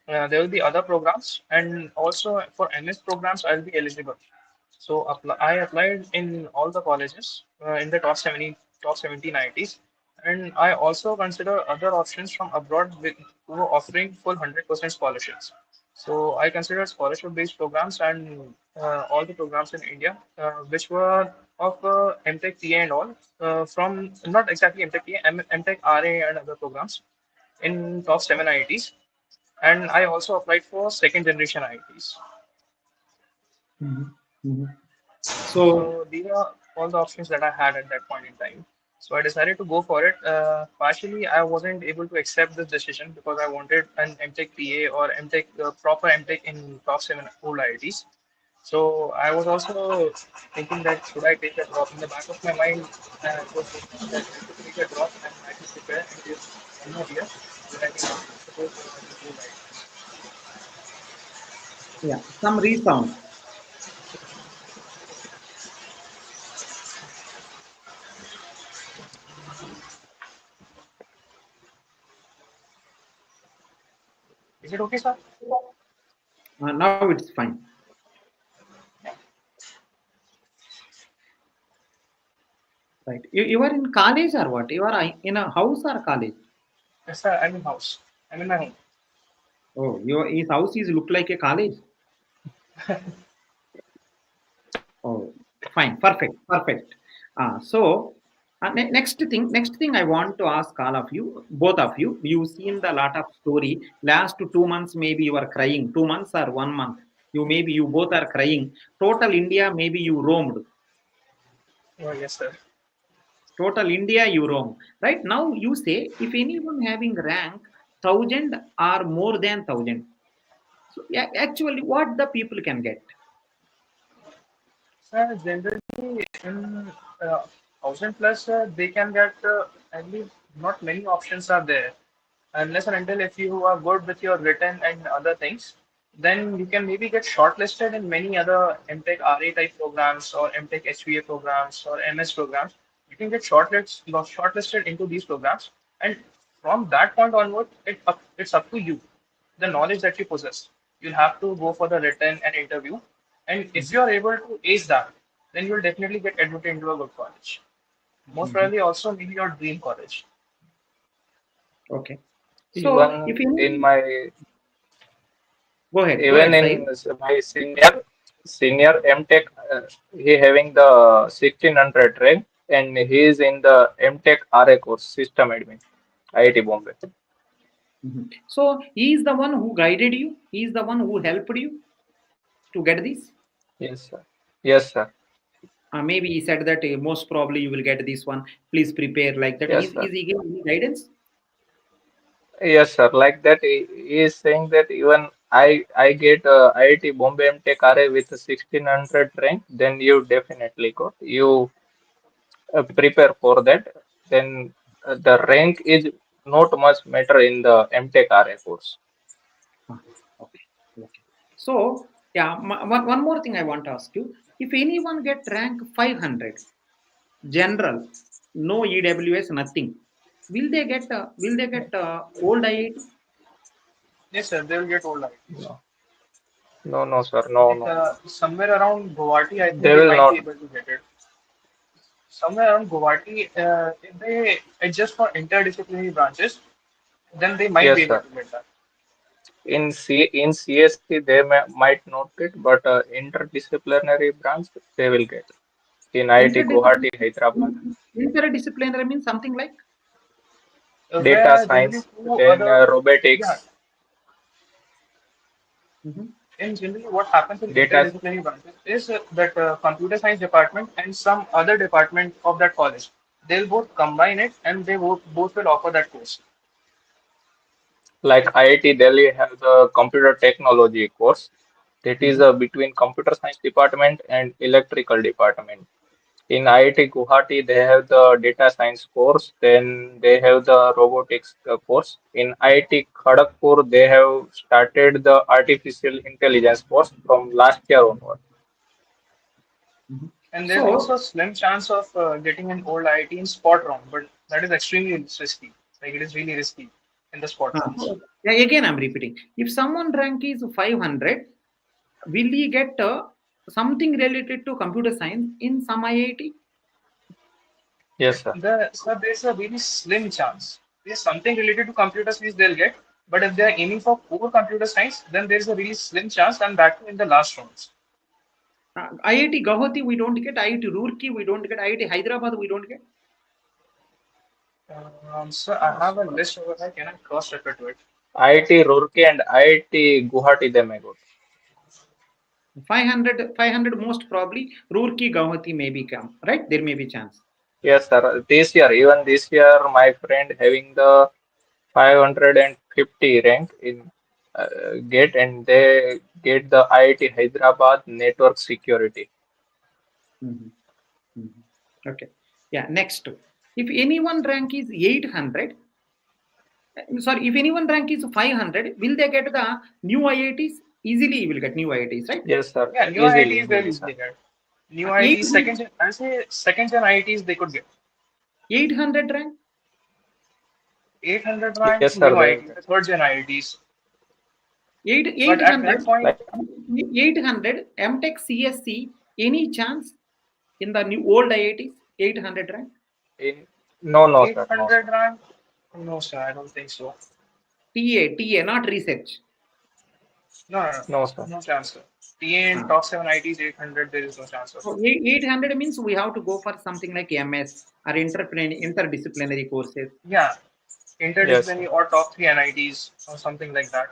There will be other programs, and also for MS programs, I'll be eligible. So I applied in all the colleges in the top 17 IITs, and I also consider other options from abroad who are offering full 100% scholarships. So I considered scholarship-based programs and all the programs in India, which were of MTech TA and all, from not exactly MTech TA, MTech RA and other programs in top 7 IITs. And I also applied for second generation IITs. Mhm, mhm. So, So these are all the options that I had at that point in time. So I decided to go for it. Partially, I wasn't able to accept this decision because I wanted an MTech PA or MTech, proper MTech in top 7 old IITs. So I was also thinking that should I take a drop in the back of my mind, was thinking that I should take a drop and I should prepare and give one more year so that I can support the old IITs. yeah, some resound. Is it okay, sir? Now it's fine. Right. You are in college or what? You are in a house or college? Yes, sir. I'm in house. I'm in my home. Oh, your his house is look like a college. Oh, fine, perfect, perfect. So next thing I want to ask all of you, both of you. You've seen the lot of story. Last 2 months, maybe you are crying. 2 months or 1 month. You both are crying. Total India, maybe you roamed. Oh, yes, sir. Total India, you roam. Right now, you say if anyone having rank 1,000 or more than 1,000. So yeah, actually, what the people can get. Sir, generally in 1,000 plus, they can get at least not many options are there. Unless and until if you are good with your written and other things, then you can maybe get shortlisted in many other MTech RA type programs or MTech HVA programs or MS programs. You can get shortlisted into these programs, and from that point onward, it's up to you, the knowledge that you possess. You'll have to go for the written and interview, and if Mhm, you are able to ace that, then you'll definitely get admitted into a good college. Most mhm. probably, also maybe your dream college. Okay. So if Even in you my go ahead, even Sahil. in my senior. senior M.Tech. He having the 1600 rank, and he is in the M.Tech RA course, System Admin, IIT Bombay. So he is the one who guided you. He is the one who helped you to get this. Yes, sir. Yes, sir. Maybe he said that most probably you will get this one. Please prepare like that. Yes, sir. Is he giving any guidance? Yes, sir. Like that, he is saying that even I get IIT Bombay M.Tech RA with 1600 rank, then you definitely got. You prepare for that. Then the rank is not much matter in the M.Tech RA course. Ah, okay. Okay. So yeah, one more thing I want to ask you. If anyone get rank 500, general, no EWS, nothing, will they get old IIT? Yes, sir, they will get old IITs. No, no, no, sir. No, Like no. somewhere around Guwahati, I think They they will might be not. able to get it. Somewhere around Guwahati, if they adjust for interdisciplinary branches, then they might be Yes, able sir. to get that. In CSE they might not get, but interdisciplinary branch they will get in IIT Guwahati, Interdisciplinary, Hyderabad. interdisciplinary means something like. Data Where generally science, two then other, yeah, robotics, Mhm. in generally what happens in data interdisciplinary branches is that computer science department and some other department of that college, they'll both combine it and they both will offer that course. like IIT Delhi have the computer technology course that is Mhm. between computer science department and electrical department. In IIT Guwahati, they have the data science course, then they have the robotics course. In IIT Kharagpur, they have started the artificial intelligence course from last year onward. Mhm. And there's So also a slim chance of getting an old IIT in spot round, but that is extremely risky. Like it is really risky in the spot rounds. yeah, again, I'm repeating. If someone rank is 500, will he get something related to computer science in some IIT? Yes, sir. So there's a very slim chance. There's something related to computer science they'll get, but if they're aiming for core computer science, then there's a really slim chance, and that too in the last rounds. IIT Guwahati, we don't get. IIT Roorkee, we don't get. IIT Hyderabad, we don't get. So I have a list over here. Can I cross-refer to it? IIT Roorkee and IIT Guwahati, they may go. 500 most probably. Roorkee, Guwahati may become, right? There may be chance. Yes, sir. This year, even this year, my friend having the 550 rank in GATE, and they get the IIT Hyderabad network security. Mhm. Mhm. Okay. Yeah. Next, if anyone rank is 800, sorry, if anyone rank is 500, will they get the new IITs? Easily, you will get new IITs, right? Yes, sir. Yeah, new Easily, IITs they'll easily, sir. easily get. New IITs, 800, second gen, I'll say second gen IITs they could get. 800 rank, 800 Yes, rank sir. new They will IITs, get. the third gen IITs. But at 800, that point, Like 800 M.Tech CSE, any chance in the new old IITs? 800 rank? in no, no, sir. No, sir. 800 rank? No, sir, I don't think so. TA, not research. No, no, no, No, sir. no chance, sir. TA in Ah. top 7 IITs 800, there is no chance of. So 800 means we have to go for something like MS or interdisciplinary courses. Yeah, Yes, sir. interdisciplinary or top 3 NITs or something like that.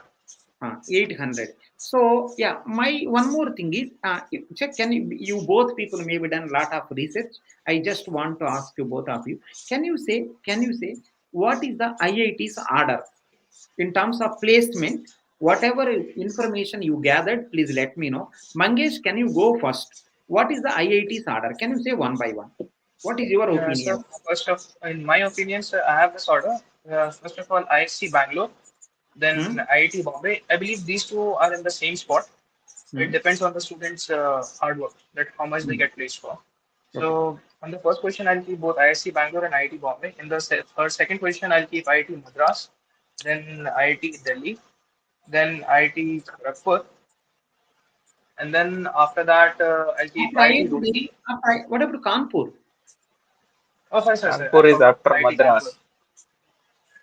800. So yeah, my one more thing is, check. Can you both people maybe done a lot of research? I just want to ask you both of you. Can you say what is the IIT's order in terms of placement? Whatever information you gathered, please let me know. Mangesh, can you go first? What is the IIT's order? Can you say one by one? What is your So opinion? first of, in my opinion, sir, I have this order. First of all, ISC Bangalore, then Hmm? IIT Bombay. I believe these two are in the same spot. It Hmm? depends on the students' hard work, that how much they Hmm. get placed for. Okay. So on the first question, I'll keep both ISC Bangalore and IIT Bombay. In the second question, I'll keep IIT Madras, then IIT Delhi, then IIT Kharagpur, and then after that, I'll keep After IIT IIT Delhi, Roorkee. what about Kanpur? Oh, sorry, I Kanpur is forgot after IIT Kanpur. Madras.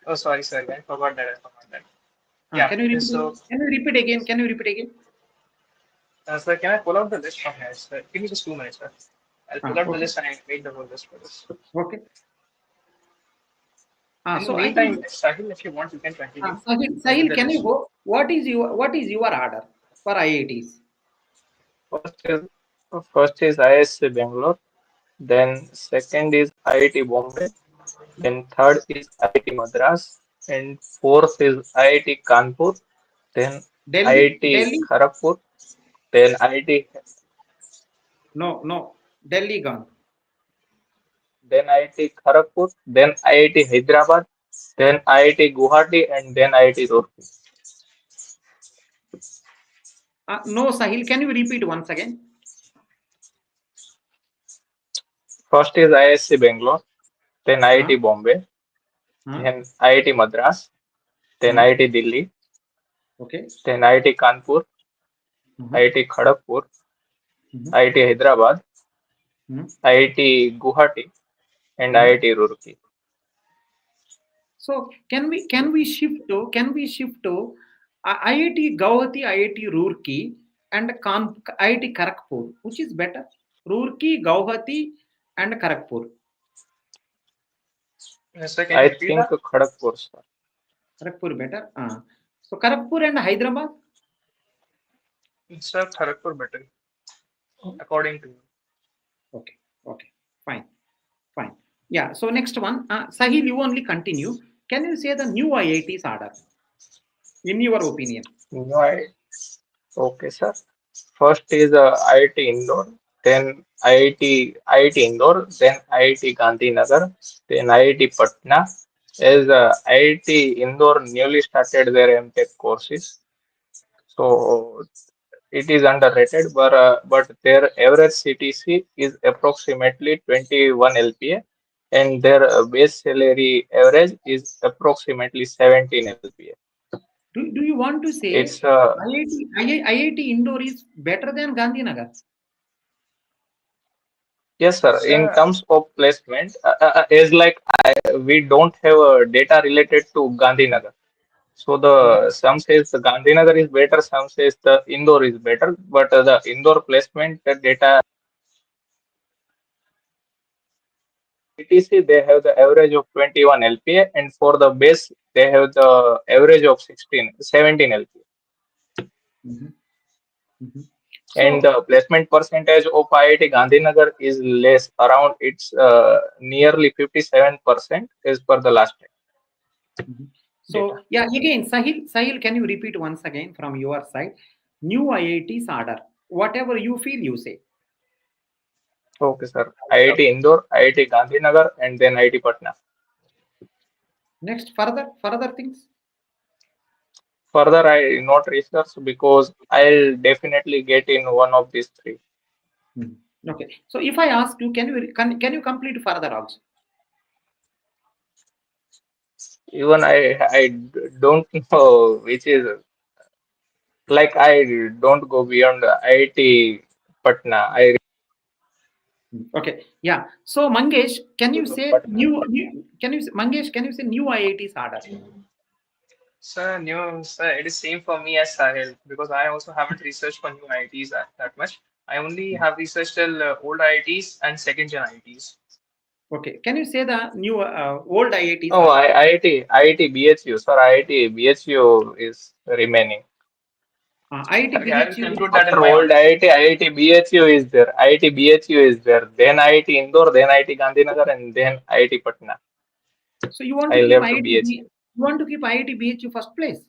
Oh, sorry, I forgot that. Can you repeat? So Can you repeat again? Can you repeat again? Sir, can I pull out the list from here? Sir, give me just 2 minutes, sir. I'll pull out the Okay. list and I'll make the whole list for this. Okay. In the So I think meantime, Sahil, if you want, you can continue with Sahil, the can you list. go? What is your order for IITs? First is first is ISC Bangalore, then second is IIT Bombay, then third is IIT Madras, and fourth is IIT Kanpur, then IIT Delhi? Kharagpur, then IIT No, no. Delhi gone. then IIT Kharagpur, then IIT Hyderabad, then IIT Guwahati, and then IIT Roorkee. No, Sahil, can you repeat once again? First is ISC Bangalore, then Uh, IIT Bombay, uh, then IIT Madras, then uh, IIT Delhi, okay. then IIT Kanpur, Uh-huh, IIT Kharagpur, uh-huh, IIT Hyderabad, uh-huh, IIT Guwahati, and uh-huh. IIT Roorkee. So can we shift to IIT Guwahati, IIT Roorkee, and IIT Kharagpur? Which is better? Roorkee, Guwahati, and Kharagpur. Sir, can you I repeat think that? Kharagpur, sir. Kharagpur better. So Kharagpur and Hyderabad. Sir, Kharagpur better, according to you. Okay, okay, fine, fine. Yeah. So next one, Sahil, you only continue. Can you say the new IITs order in your opinion? No, okay, sir. First is IIT Indore, then IIT Indore, then IIT Gandhinagar, then IIT Patna. As IIT Indore newly started their M.Tech courses, so it is underrated, but their average CTC is approximately 21 LPA, and their base salary average is approximately 17 LPA. Do you want to say It's IIT Indore is better than Gandhinagar? Yes, sir. In Sir, terms of placement, is like we don't have data related to Gandhinagar. So Mhm, the some says the Gandhinagar is better, some says the Indore is better, but the Indore placement the data ETC they have the average of 21 LPA, and for the base they have the average of 17 LPA. mhm, mhm. And So, the placement percentage of IIT Gandhinagar is less, around it's nearly 57% as per the last mhm. data. So yeah, again, Sahil, can you repeat once again from your side? New IITs order. Whatever you feel, you say. Okay, sir. IIT Indore, IIT Gandhinagar, and then IIT Patna. Next, further things. Further, I not research because I'll definitely get in one of these three. Mhm. Okay. So if I ask you, can you complete further also? Even don't know which is like I don't go beyond IIT Patna. I Okay. Yeah. So Mangesh, can you choose say Patna. can you Mangesh, can you say new IITs order? sir, new, sir, it is same for me as Sahil because I also haven't researched for new IITs that much. I only have researched till old IITs and second gen IITs. Okay. Can you say the new old IITs Oh, order? IIT BHU. Sir, IIT BHU is remaining. IIT Okay, I will BHU. include that in After my old order. IIT BHU is there. IIT BHU is there. Then IIT Indore, then IIT Gandhinagar, and then IIT Patna. So you want I to keep left IIT BHU. you want to keep IIT BHU first place?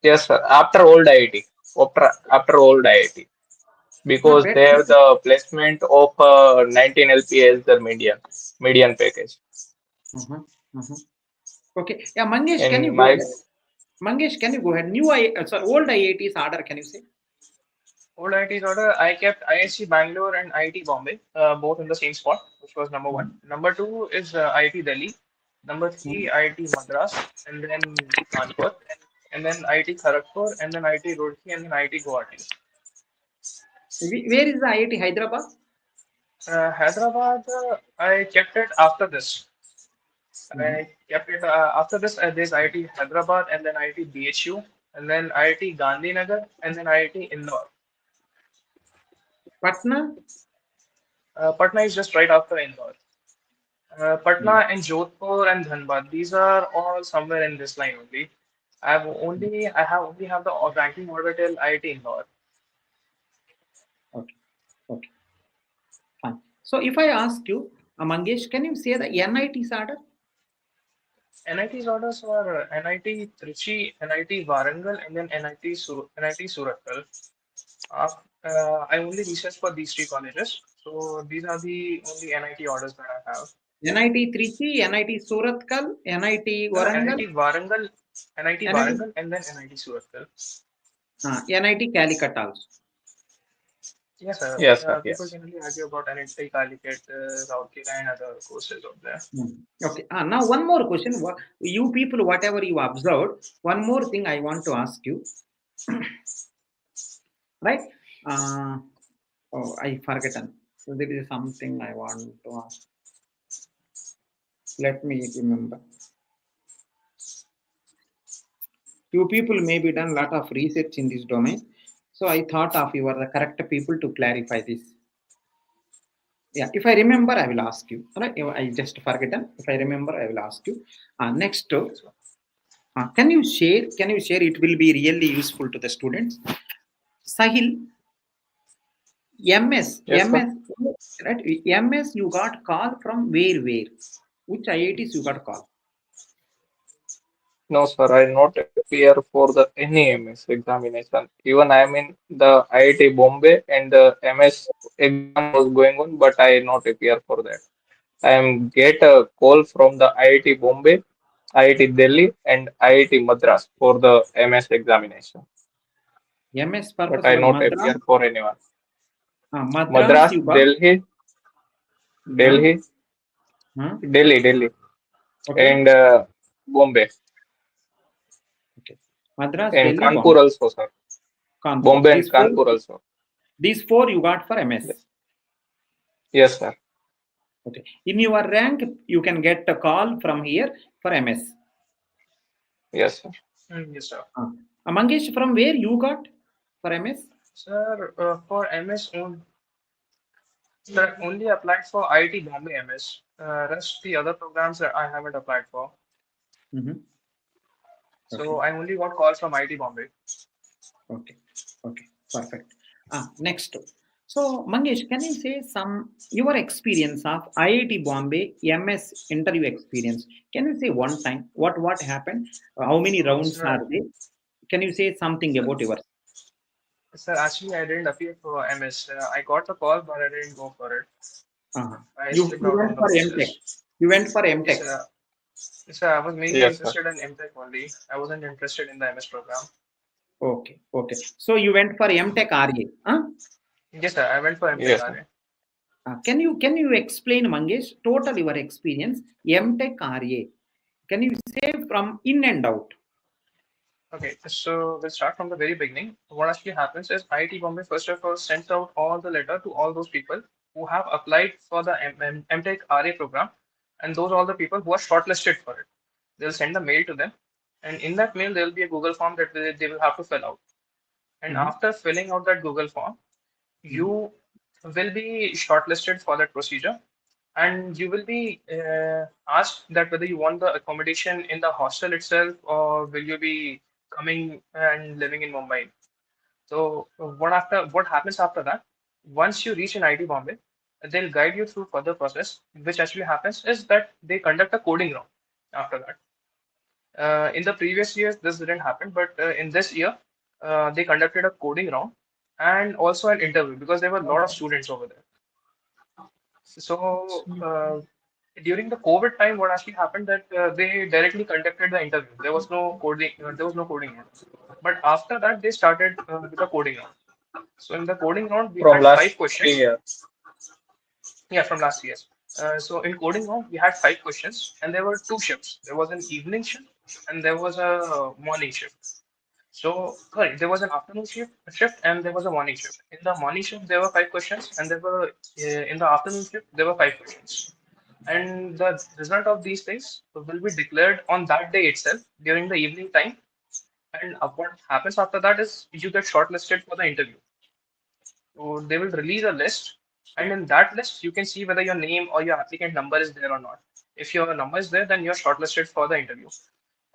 Yes, sir. After old IIT. After old IIT. Not Because bad. they have the placement of 19 LPA as the median package. Uh-huh. Uh-huh. Okay. Yeah, Mangesh, can you And go my ahead? Mangesh, can you go ahead? Sorry, old IITs order, can you say? Old IITs order, I kept IIT Bangalore and IIT Bombay, both in the same spot, which was number one. Mhm. Number two is IIT Delhi. Number three, Mhm. IIT Madras, and then Kanpur, and then IIT Kharagpur, and then IIT Roorkee, and then IIT Guwahati. Where is the IIT Hyderabad? Hyderabad, I kept it after this. Mhm. I kept it after this. There's IIT Hyderabad, and then IIT BHU, and then IIT Gandhinagar, and then IIT Indore. Patna? Patna is just right after Indore. Hmm. Patna and Jodhpur and Dhanbad, these are all somewhere in this line only. I have the ranking order till IIT Indore. Okay. Okay. Fine. So if I ask you, Mangesh, can you say the NIT's order? NIT's orders were NIT Trichy, NIT Warangal, and then NIT Surathkal. I only researched for these three colleges, so these are the only NIT orders that I have. NIT Trichy, NIT Surathkal, NIT No, no, Warangal, NIT NIT, Warangal, and then NIT Surathkal. NIT Calicut also. Yes, sir. Yes, sir. People Yes. generally argue about NIT Calicut, Rourkela, and other courses out there. Hmm. Okay. Now one more question. You people, whatever you observed, one more thing I want to ask you, right? Uh, oh, I forgotten. So there is something I want to ask. Let me remember. You people maybe done lot of research in this domain. So I thought of you are the correct people to clarify this. Yeah, if I remember, I will ask you. All right, I just forgotten. If I remember, I will ask you. Next, Okay, so can you share? Can you share? It will be really useful to the students. Sahil, MS, Yes, sir. MS, right? MS, you got call from where? Which IITs you got call? No, sir. I not appear for the any MS examination. Even I am in the IIT Bombay and the MS exam was going on, but I not appear for that. I am get a call from the IIT Bombay, IIT Delhi, and IIT Madras for the MS examination, MS but purpose I was not appear Madras. for anyone. Madras Madras, you got. Huh? Delhi, Huh? Delhi, Okay. and Bombay Okay. Madras, and Delhi, Kanpur Bombay, also, sir. Kanpur. Bombay and Kanpur also. These four you got for MS. Yes, sir. Okay. In your rank, you can get a call from here for MS. Yes, sir. yes, sir. Mangesh, from where you got for MS? Sir, for MS, sir, only applied for IIT Bombay MS. Rest the other programs that I haven't applied for. Mm-hmm. Okay. So I only got calls from IIT Bombay. Okay. Okay. Perfect. Next. So, Mangesh, can you say some your experience of IIT Bombay MS interview experience? Can you say one time what happened? How many rounds Sir, are they? Can you say something sir, about yours? sir, actually, I didn't appear for MS. I got the call, but I didn't go for it. Uh-huh. I You slipped you out went on the for MTech. process. You went for Yes, MTech. sir. Yes, sir. I was mainly Yes, sir. interested in MTech only. I wasn't interested in the MS program. Okay. Okay. So you went for MTech RA. Huh? Yes, sir. I went for MTech Yes, sir. RA. Can you explain, Mangesh, total your experience MTech RA? Can you say from in and out? Okay, so we'll start from the very beginning. What actually happens is IIT Bombay first of all sends out all the letter to all those people who have applied for the MTech RA program, and those are all the people who are shortlisted for it. They'll send the mail to them, and in that mail there will be a Google form that they will have to fill out. And Mhm, after filling out that Google form, mhm, you will be shortlisted for that procedure, and you will be asked that whether you want the accommodation in the hostel itself or will you be coming and living in Mumbai. So what happens after that? Once you reach an IT Bombay, they'll guide you through further process. Which actually happens is that they conduct a coding round after that. In the previous years, this didn't happen, but in this year, they conducted a coding round and also an interview because there were a lot of students over there. So during the COVID time, what actually happened that they directly conducted the interview. There was no coding round. But after that, they started with a coding round. So in the coding round, we From had five last 3 questions. years. Yeah, from last year. So in coding round, we had five questions, and there were two shifts. There was an evening shift and there was a morning shift. So, sorry, there was an shift and there was a morning shift. In the morning shift, there were five questions, and in the afternoon shift, there were five questions. And the result of these things will be declared on that day itself during the evening time. And what happens after that is you get shortlisted for the interview. So they will release a list, and in that list, you can see whether your name or your applicant number is there or not. If your number is there, then you're shortlisted for the interview.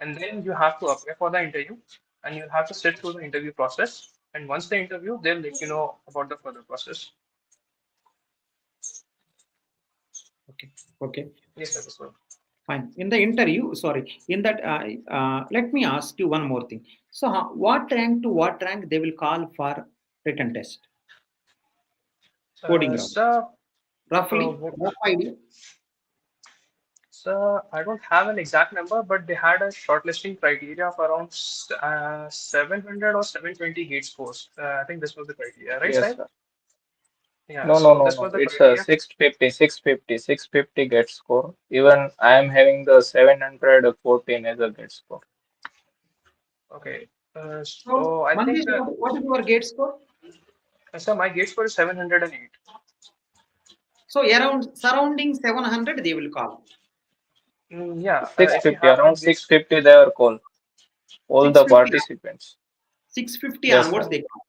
And then you have to apply for the interview, and you'll have to sit through the interview process. And once the interview, they'll let you know about the further process. Okay. Okay. Yes, that is so. Fine. In the interview, sorry, in that, let me ask you one more thing. So, what rank to what rank they will call for written test, coding round? So, Roughly, uh, rough idea. so I don't have an exact number, but they had a shortlisting criteria of around 700 or 720 gate scores. I think this was the criteria, right, Yes, Sahib? sir. Yeah, No, no, so no, this no. was the It's a criteria. 650 get score. Even I am having the 714 as a get score. Okay. So, So I think, Mangesh, what is your gate score? so my gate score is 708. So, around surrounding 700, they will call. Yeah, if you 650, have around that gate, 650 they are called, all the 650, participants. 650 Yes, onwards, sir. they call.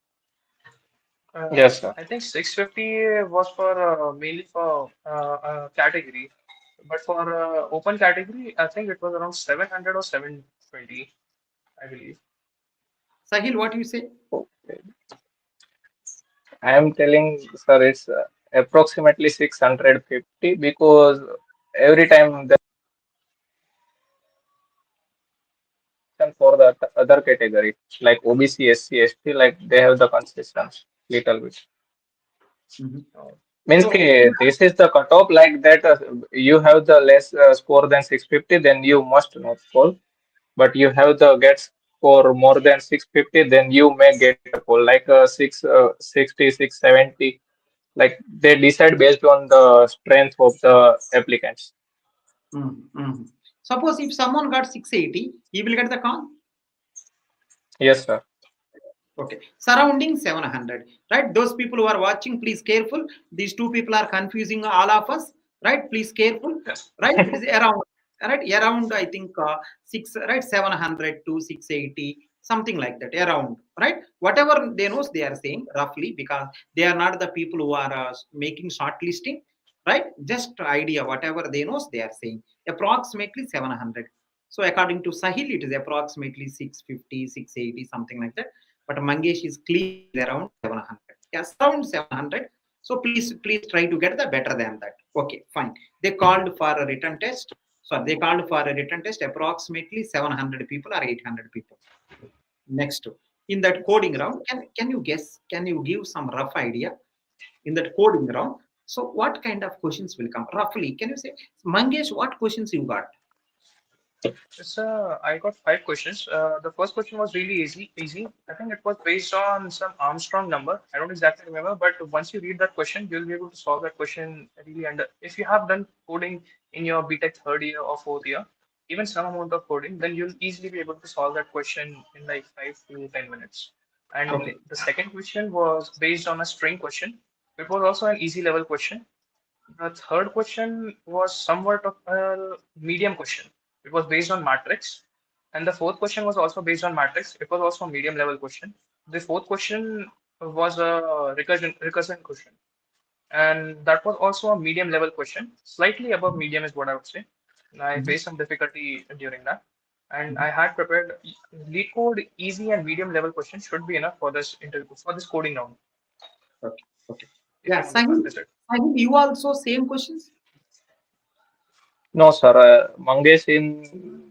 Yes, sir. I think 650 was for mainly for category, but for open category, I think it was around 700 or 720, I believe. Sahil, what you say? Okay. I am telling, sir, it's approximately 650 because every time the for the other category like OBC, SC, ST, like they have the concession little bit. Mhm. Uh, Means So, this is the cutoff like that you have the less score than 650, then you must not fall. But you have the get score more than 650, then you may get a call like 660, 670. Like they decide based on the strength of the applicants. suppose if someone got 680, he will get the call. Yes, sir. Okay, surrounding 700, right? Those people who are watching, please careful. These two people are confusing all of us, right? Please careful, yes. right? It is around, right? Around, I think, six, right? 700 to 680, something like that, around, right? Whatever they know, they are saying roughly because they are not the people who are making shortlisting, right? Just idea, whatever they know, they are saying approximately 700. So according to Sahil, it is approximately 650, 680, something like that, but Mangesh is clear it is around 700. Yes, around 700. So please try to get the better than that. Okay, fine. They called for a written test. So they called for a written test approximately 700 people or 800 people. Next, in that coding round, can you guess? Can you give some rough idea in that coding round? So what kind of questions will come roughly? Can you say, Mangesh, what questions you got? So I got five questions. The first question was really easy. Easy. I think it was based on some Armstrong number. I don't exactly remember, but once you read that question, you'll be able to solve that question really. And if you have done coding in your BTech third year or fourth year, even some amount of coding, then you'll easily be able to solve that question in like 5 to 10 minutes. And Okay. the second question was based on a string question. It was also an easy level question. The third question was somewhat of a medium question. It was based on matrix. And the fourth question was also based on matrix. It was also a medium level question. The fourth question was a recursion question. And that was also a medium level question. Slightly above medium is what I would say. I Mhm, faced some difficulty during that. And mhm. I had prepared lead code easy and medium level questions should be enough for this interview, for this coding round, Okay. Okay. if Yeah, you want to practice it. Sahil, you also same questions? No, sir. Mangesh in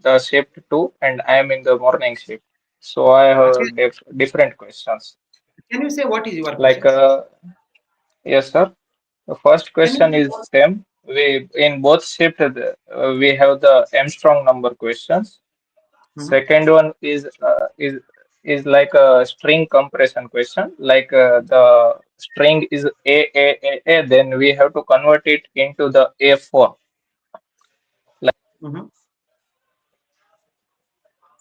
the shift two, and I am in the morning shift. So I Okay. have different questions. Can you say what is your Like, questions? yes, sir. The first Can you question say is what? same. We in both shift we have the Armstrong number questions. Mhm, Second one is like a string compression question. Like the string is a. Then we have to convert it into the A4. Like mhm.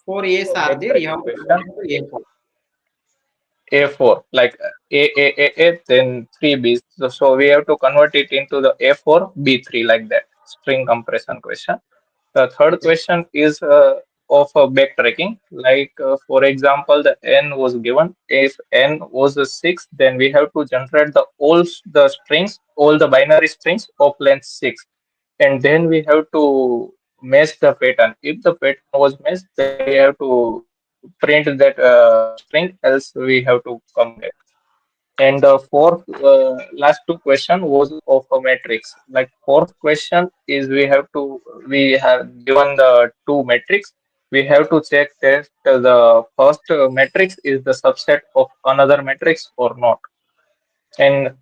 Four A's are there. You backtracking have to convert question. it to A4. A4, like then three B's. So we have to convert it into the A4 B3 like that. String compression question. The third Okay. question is of backtracking. Like for example, the n was given. If n was a 6, then we have to generate the strings, all the binary strings of length 6, and then we have to match the pattern. If the pattern was matched, then we have to print that string. Else we have to come back. And the fourth, last two question was of a matrix. Like fourth question is we have given the two matrix. We have to check that the first matrix is the subset of another matrix or not. And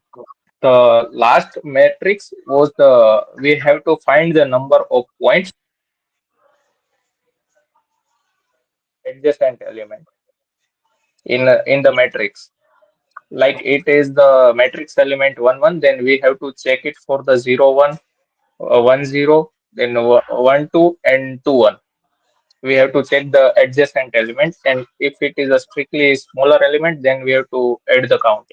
the last matrix was we have to find the number of points adjacent element in the matrix. Like it is the matrix element 1 1, then we have to check it for the 0 1, 1 0, then 1 2, and 2 1. We have to check the adjacent element, and if it is a strictly smaller element, then we have to add the count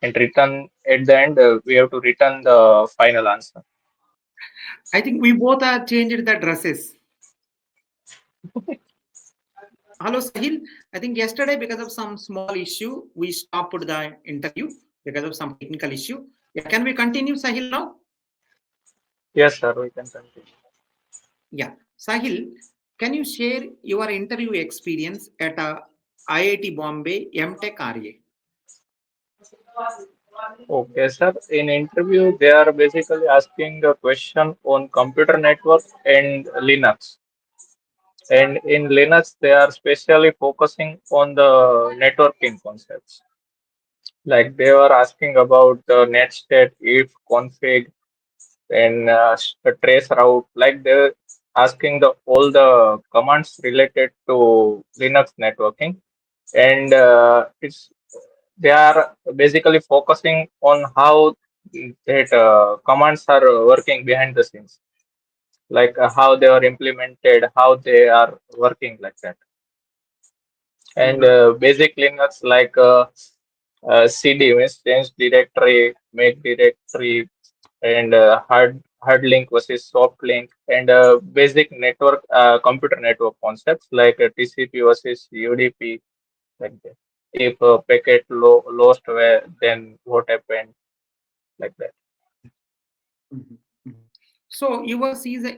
and return at the end. We have to return the final answer. I think we both are changed the dresses. Hello, Sahil. I think yesterday, because of some small issue, we stopped the interview because of some technical issue. Yeah, can we continue, Sahil, now? Yes, sir, we can continue. Yeah. Sahil, can you share your interview experience at IIT Bombay M.Tech RA? Okay, sir. In interview, they are basically asking a question on computer network and Linux. And in Linux, they are specially focusing on the networking concepts. Like they were asking about the net state, if config, and trace route. Like they're asking the all the commands related to Linux networking, and it's they are basically focusing on how that commands are working behind the scenes, like how they are implemented, how they are working like that. And Mhm. basic Linux like CD means change directory, make directory, and hard link versus soft link, and basic network computer network concepts like TCP versus UDP, like that. If a packet lost, where then what happened, like that. Mhm. Mhm. So yours is a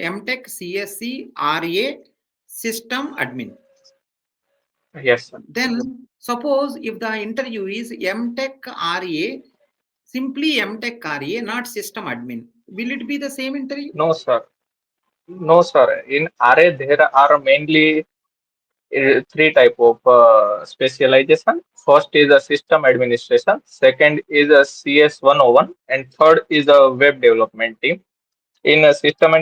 M.Tech CSE RA system admin. Yes, sir. Then suppose if the interview is M.Tech RA, simply M.Tech RA, not system admin, will it be the same interview? No, sir. No, sir. In RA, there are mainly three type of specialization. First is a system administration, second is a CS 101, and third is a web development team. In a system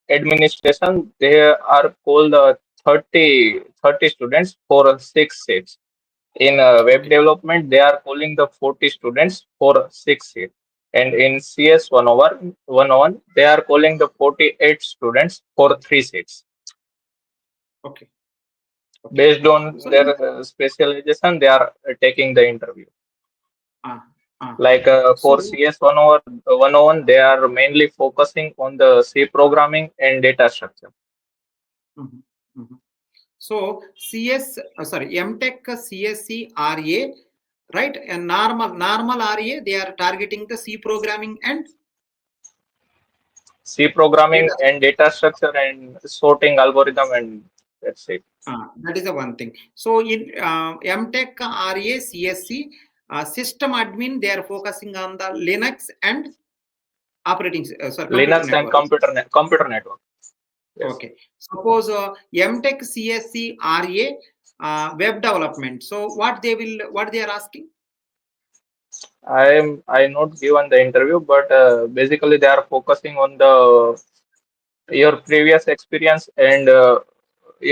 administration, there are called 30 students for 6 seats. In web Okay. development, they are calling the 40 students for 6 seats. And in CS 101, they are calling the 48 students for 3 seats. Okay. Okay. Based on So their specialization, they are taking the interview. ah ah. Like So for CS 101, they are mainly focusing on the C programming and data structure. mhm, mhm. So CS sorry M.Tech CSE RA, right? And normal RA, they are targeting the C programming and C programming data. and data structure and sorting algorithm, and that's it. That is the one thing. So in M.Tech RA CSC system admin, they are focusing on the Linux and sorry, computer Linux and network. computer network. Yes. Okay. Suppose M.Tech CSC RA web development. So what they are asking? I not given the interview, but basically they are focusing on the your previous experience and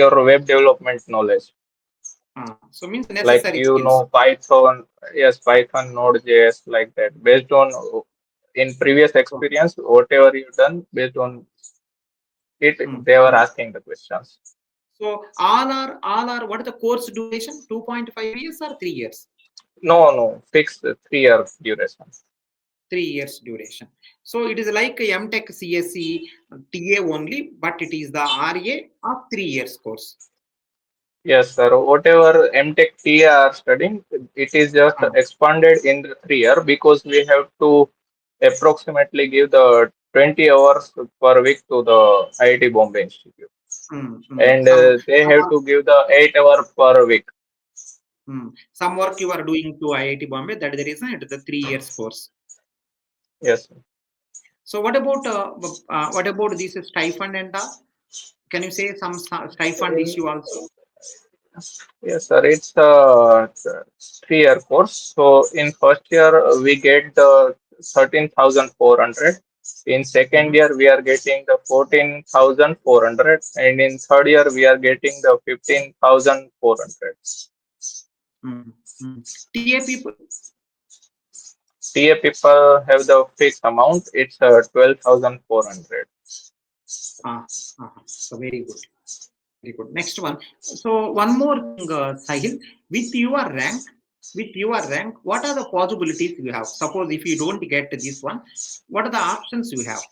your web development knowledge. So means Like necessary you skills. know Python, yes, Python, Node.js, like that. Based on in previous Okay. experience, whatever you done, based on it, Mm, they were mm. asking the questions. So all are what is the course duration? 2.5 years or 3 years? No, no, fixed 3 year duration. 3 years duration. So it is like a M.Tech CSE TA only, but it is the RA of 3 years course. Yes, sir. Whatever MTech T are studying, it is just Ah, expanded in the 3 year because we have to approximately give the 20 hours per week to the IIT Bombay Institute, and some they some have work, to give the 8 hour per week. some work you are doing to IIT Bombay. That is the reason it is the 3 years course. Yes, sir. So what about this stipend and all? Can you say some stipend issue also? Yes, sir. It's a 3 year course. So in first year we get the 13,400. In second Mhm, year we are getting the 14,400, and in third year we are getting the 15,400. mhm, mhm. TA people. TA people have the fixed amount. It's 12,400. Ah, so very good. Very good. Next one. So one more thing, Sahil, with your rank, what are the possibilities you have? Suppose if you don't get this one, what are the options you have?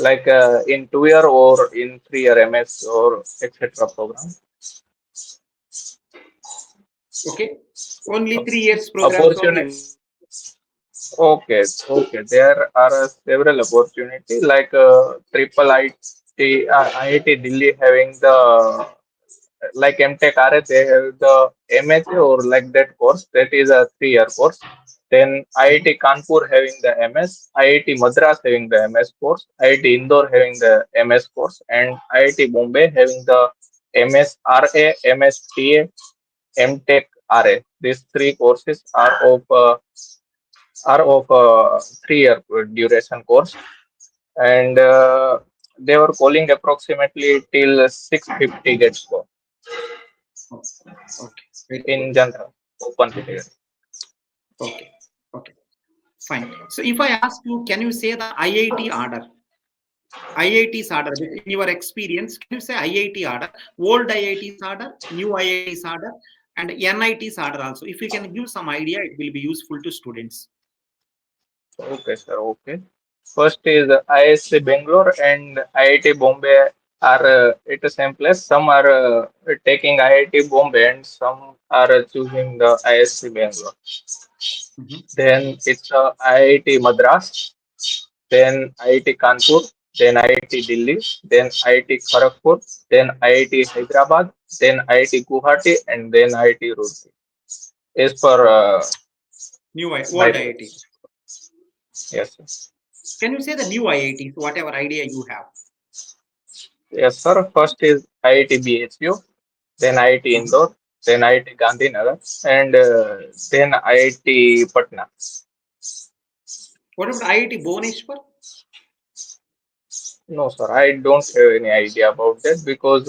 Like in 2 year or in 3 year MS or etc. program. Okay, only 3 years programs only. Opportunity. Okay, okay. There are several opportunities like triple IT, IIT Delhi having the like MTech RA, they have the MHA or like that course. That is a 3 year course. Then Mhm, IIT Kanpur having the MS, IIT Madras having the MS course, IIT Indore having the MS course, and IIT Bombay having the MS RA, MS TA, MTech RA. These three courses are of 3 year duration course, and they were calling approximately till 650 get score oh, okay, very good. in general open category. Okay, okay, fine. So if I ask you, can you say the IIT order? IIT's order in your experience, can you say IIT order, old IIT's order, new IIT's order, and NIT's order also? If you can give some idea, it will be useful to students. Okay, sir. Okay. First is ISC Bangalore and IIT Bombay are at the same place. Some are taking IIT Bombay and some are choosing the ISC Bangalore. Mhm. Then it's IIT Madras, then IIT Kanpur, then IIT Delhi, then IIT Kharagpur, then IIT Hyderabad, then IIT Guwahati, and then IIT Roorkee. As per my Old place. IIT. Yes, yes. Can you say the new IITs, whatever idea you have? Yes, sir. First is IIT BHU, then IIT Mhm. Indore, then IIT Gandhinagar, and then IIT Patna. What about IIT Bhubaneswar? No, sir, I don't have any idea about that because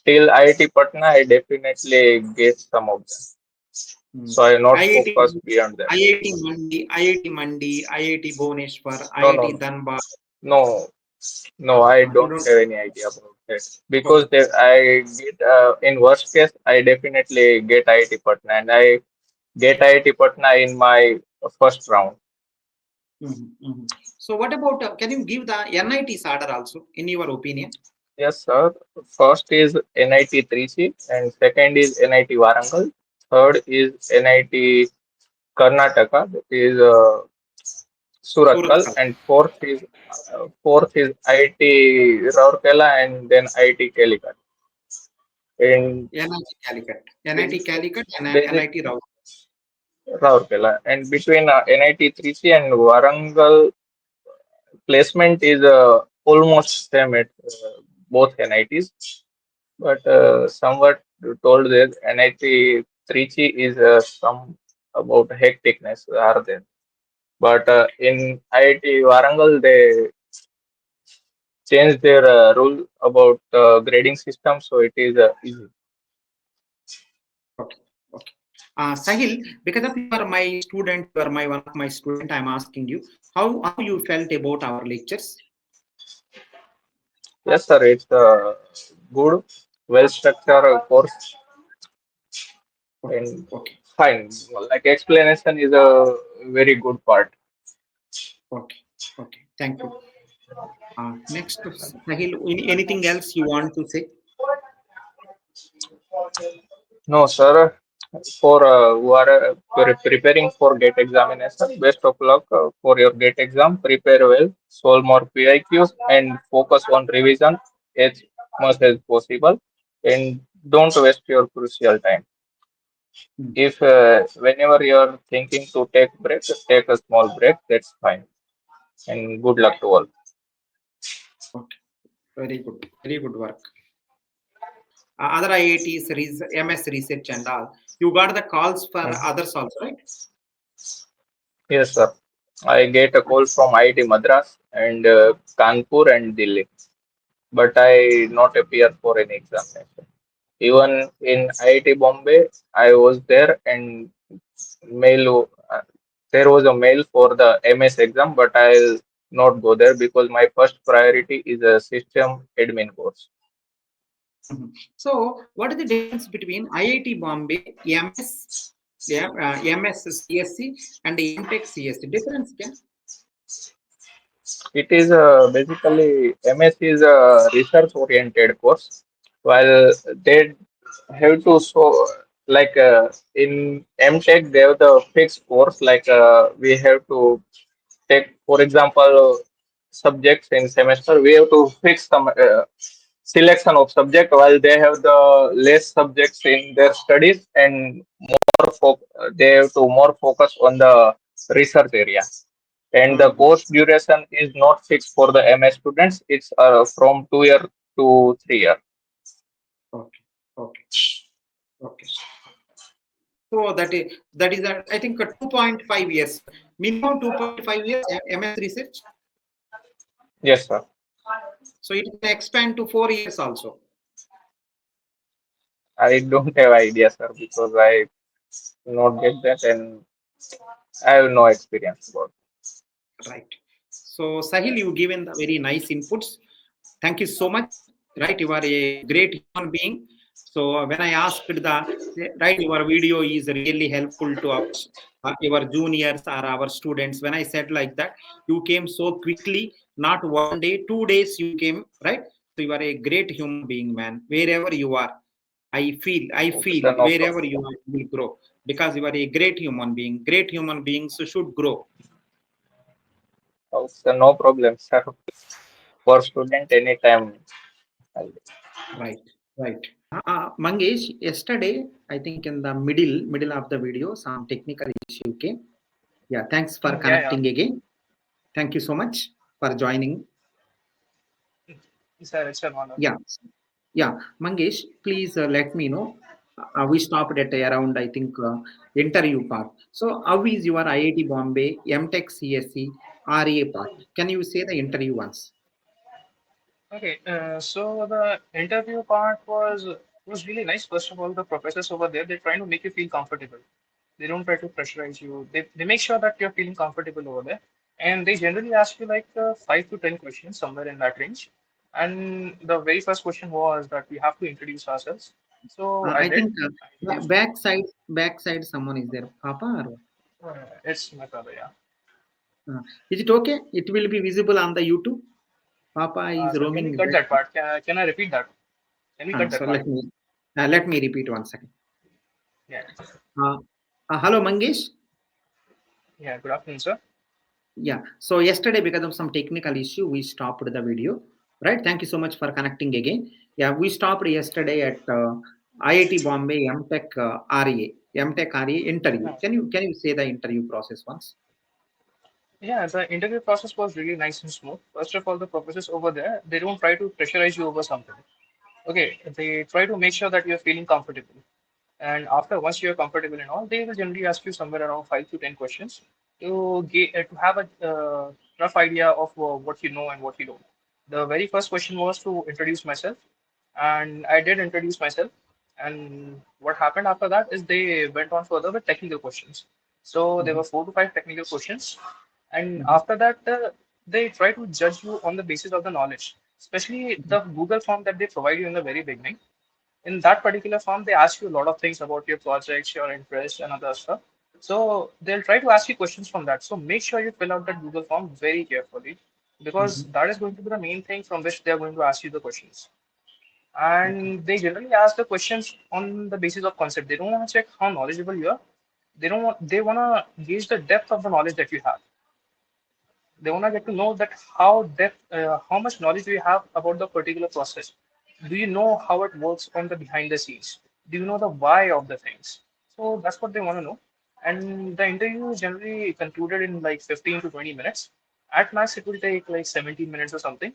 till IIT Patna, I definitely get some of them. Hmm. So I not IIT, focus beyond that. IIT Mandi, IIT Bhubaneswar, No, no, IIT no, Dhanbad. no, no. I You don't don't. have any idea about that because Okay. I get in worst case, I definitely get IIT Patna, and I get IIT Patna in my first round. Mhm, mhm. So what about, can you give the NIT's order also, in your opinion? Yes, sir. First is NIT Trichy, and second is NIT Warangal. Third is NIT Karnataka, that is Surathkal, Surathkal, and fourth is IIT Rourkela, and then IIT Calicut. And NIT Calicut, in, NIT Calicut, and then NIT Rao. Rourkela, and between NIT Trichy and Warangal, placement is almost same at both NITs. But somewhat told that NIT Trichy is some about hecticness are there. But in IIT Warangal, they changed their rule about grading system, so it is easy. Okay, okay. Sahil, because of you are my student, you are my one of my student. I'm asking you how you felt about our lectures. Yes, sir, it's a good, well structured course Okay, and okay. fine. Like explanation is a very good part. Okay. Okay. Thank you. Next, Sahil, anything else you want to say? No, sir. For who are preparing for GATE examination, best of luck for your GATE exam. Prepare well, solve more PIQs, and focus on revision as much as possible. And don't waste your crucial time. Hmm. If whenever you're thinking to take break, take a small break. That's fine. And good luck to all. Okay. Very good. Very good work. Other IITs, MS research and all. You got the calls for Mhm. others also, right? Yes, sir. I get a call from IIT Madras and Kanpur and Delhi, but I not appear for any examination. Even in IIT Bombay, I was there and mail. There was a mail for the MS exam, but I'll not go there because my first priority is a system admin course. Mhm. So, what is the difference between IIT Bombay, MS, yeah, MS CSE, and M.Tech CSE? Difference, yeah? It is basically MS is a research oriented course, while they have to so like in MTech they have the fixed course like we have to take for example subjects in semester we have to fix some selection of subject while they have the less subjects in their studies and they have to more focus on the research area and the Mhm. course duration is not fixed for the MS students. It's from 2 year to 3 year. Okay, okay, okay. So that is I think 2.5 years, minimum 2.5 years MS research. Yes, sir. So it can expand to 4 years also. I don't have idea, sir, because I not get that and I have no experience about. Right. So Sahil, you given the very nice inputs. Thank you so much. Right, you are a great human being. So when I asked the right, your video is really helpful to your juniors or our students. When I said like that, you came so quickly, not one day, 2 days you came. Right. So you are a great human being, man. Wherever you are, I Okay, feel sir, no wherever problem. you are, you will grow because you are a great human being. Great human beings should grow. Okay, sir, no problem, sir. For student, anytime. Right, right. Mangesh, yesterday, I think in the middle of the video, some technical issue came. Yeah, thanks for Yeah, yeah. connecting again. Thank you so much for joining. It's an honor. Yeah, yeah. Mangesh, please let me know. We stopped at around, I think, interview part. So, how is your IIT Bombay M.Tech CSE RA part? Can you say the interview once? Okay, so the interview part was really nice. First of all, the professors over there, they're trying to make you feel comfortable. They don't try to pressurize you. They make sure that you're feeling comfortable over there. And they generally ask you like 5 to 10 questions, somewhere in that range. And the very first question was that we have to introduce ourselves. So I I did. think I introduced. backside someone is there. Papa or It's my brother, yeah. is it okay? It will be visible on the YouTube. Papa is So can we roaming cut back. that part? Can I repeat that? Can we cut that So part? let me repeat one second. Yeah. Uh, Hello, Mangesh. Yeah. Good afternoon, sir. Yeah. So yesterday, because of some technical issue, we stopped the video. Right. Thank you so much for connecting again. Yeah, we stopped yesterday at IIT Bombay M.Tech RA M.Tech RA interview. Can you say the interview process once? Yeah, the interview process was really nice and smooth. First of all, the professors over there, they don't try to pressurize you over something. Okay, they try to make sure that you're feeling comfortable. And after once you're comfortable and all, they will generally ask you somewhere around 5 to 10 questions to have a rough idea of what you know and what you don't. The very first question was to introduce myself, and I did introduce myself. And what happened after that is they went on further with technical questions. So there Mhm, were 4 to 5 technical questions, and mhm, after that they try to judge you on the basis of the knowledge, especially mhm, the Google form that they provide you in the very beginning. In that particular form, they ask you a lot of things about your projects, your interests, and other stuff. So they'll try to ask you questions from that. So make sure you fill out that Google form very carefully because Mhm. that is going to be the main thing from which they are going to ask you the questions. Okay. And they generally ask the questions on the basis of concept. They don't want to check how knowledgeable you are. They want to gauge the depth of the knowledge that you have. They want to get to know that how much knowledge do you have about the particular process. Do you know how it works on the behind the scenes? Do you know the why of the things? So that's what they want to know. And the interview is generally concluded in like 15 to 20 minutes. At max it will take like 17 minutes or something.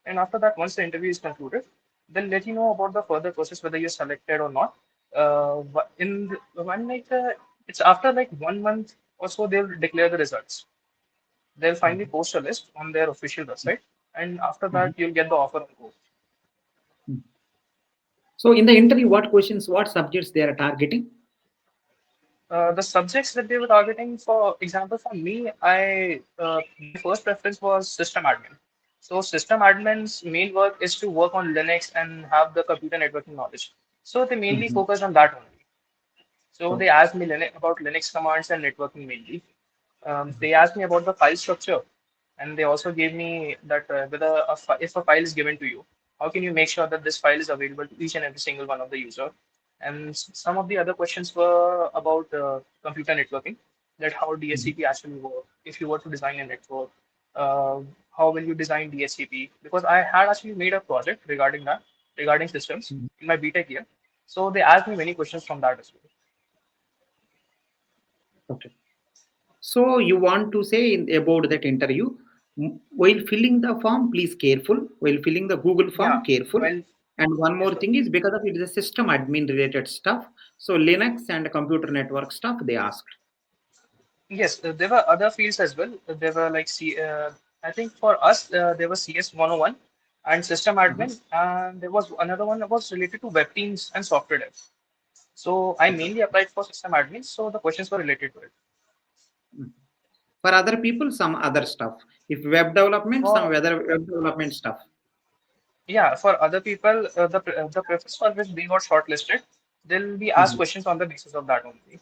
And after that, once the interview is concluded, they'll let you know about the further process, whether you're selected or not. When like it's after like 1 month or so, they'll declare the results. They'll finally Mhm. post a list on their official website, and after Mhm. that, you'll get the offer on go. Mhm. So in the interview, what questions, what subjects they are targeting? The subjects that they were targeting, for example, for me, my first preference was system admin. So system admin's main work is to work on Linux and have the computer networking knowledge. So they mainly Mhm. focus on that only. So they Okay. asked me about Linux commands and networking mainly. Mhm. They asked me about the file structure, and they also gave me that whether if a file is given to you, how can you make sure that this file is available to each and every single one of the user? And some of the other questions were about computer networking, that how Mhm. DSCP actually work. If you were to design a network, uh, how will you design DSCP? Because I had actually made a project regarding that, regarding systems Mhm. in my BTech year. So they asked me many questions from that as well. Okay. So you want to say about that interview, while filling the form, please careful. While filling the Google Yeah, form, careful. well, And one yes, more sir. thing is because of it is a system admin related stuff. So Linux and computer network stuff they asked. Yes, there were other fields as well. There were like I think for us there was CS 101 and system Uh-huh. admin, and there was another one that was related to web teams and software dev. So I Okay. mainly applied for system admin, so the questions were related to it. Mhm. For other people, some other stuff. If web development, some For other web development stuff. Yeah, for other people, the preference for which they got shortlisted, they'll be asked Mhm. questions on the basis of that only.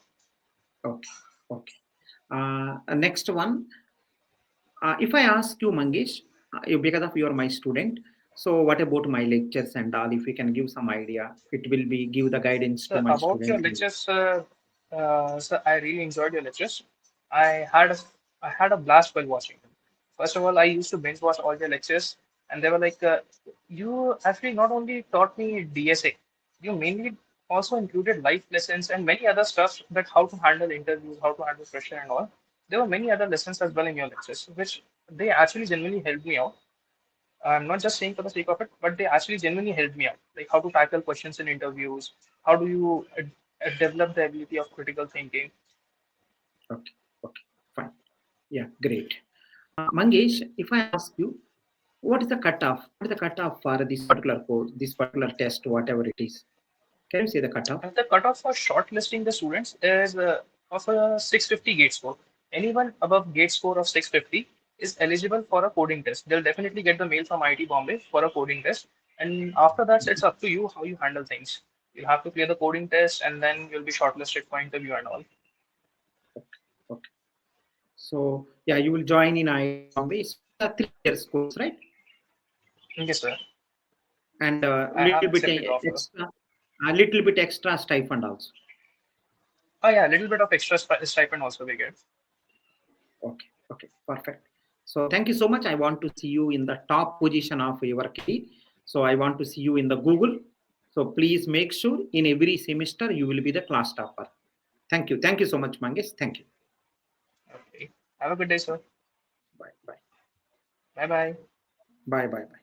Okay. Okay. Next one. If I ask you, Mangesh, because of you are my student, so what about my lectures and all? If you can give some idea, it will be give the guidance to So my about your student. lectures, sir, I really enjoyed your lectures. I had a, I had a blast while watching them. First of all, I used to binge watch all your lectures, and they were like, you actually not only taught me DSA, you mainly also included life lessons and many other stuff, that how to handle interviews, how to handle pressure and all. There were many other lessons as well in your lectures, which they actually genuinely helped me out. I'm not just saying for the sake of it, but they actually genuinely helped me out. Like how to tackle questions in interviews, how do you develop the ability of critical thinking. Okay, okay, fine. Yeah, great. Mangesh, if I ask you, what is the cutoff? What is the cutoff for this particular course, this particular test, whatever it is? Can you say the cutoff? And the cutoff for shortlisting the students is of a 650 gate score. Anyone above gate score of 650 is eligible for a coding test. They'll definitely get the mail from IIT Bombay for a coding test. And after that, it's up to you how you handle things. You'll have to clear the coding test, and then you'll be shortlisted for interview and all. Okay, okay. So yeah, you will join in IIT Bombay. So it's a 3 years course, right? Yes, sir. And I have little bit accepted the offer. extra, a little bit extra stipend also. Oh yeah, a little bit of extra stipend also we get. Okay, okay, perfect. So thank you so much. I want to see you in the top position of your career. So I want to see you in the Google. So please make sure in every semester you will be the class topper. Thank you. Thank you so much, Mangesh. Thank you. Okay. Have a good day, sir. Bye. Bye. Bye bye. Bye. Bye. Bye.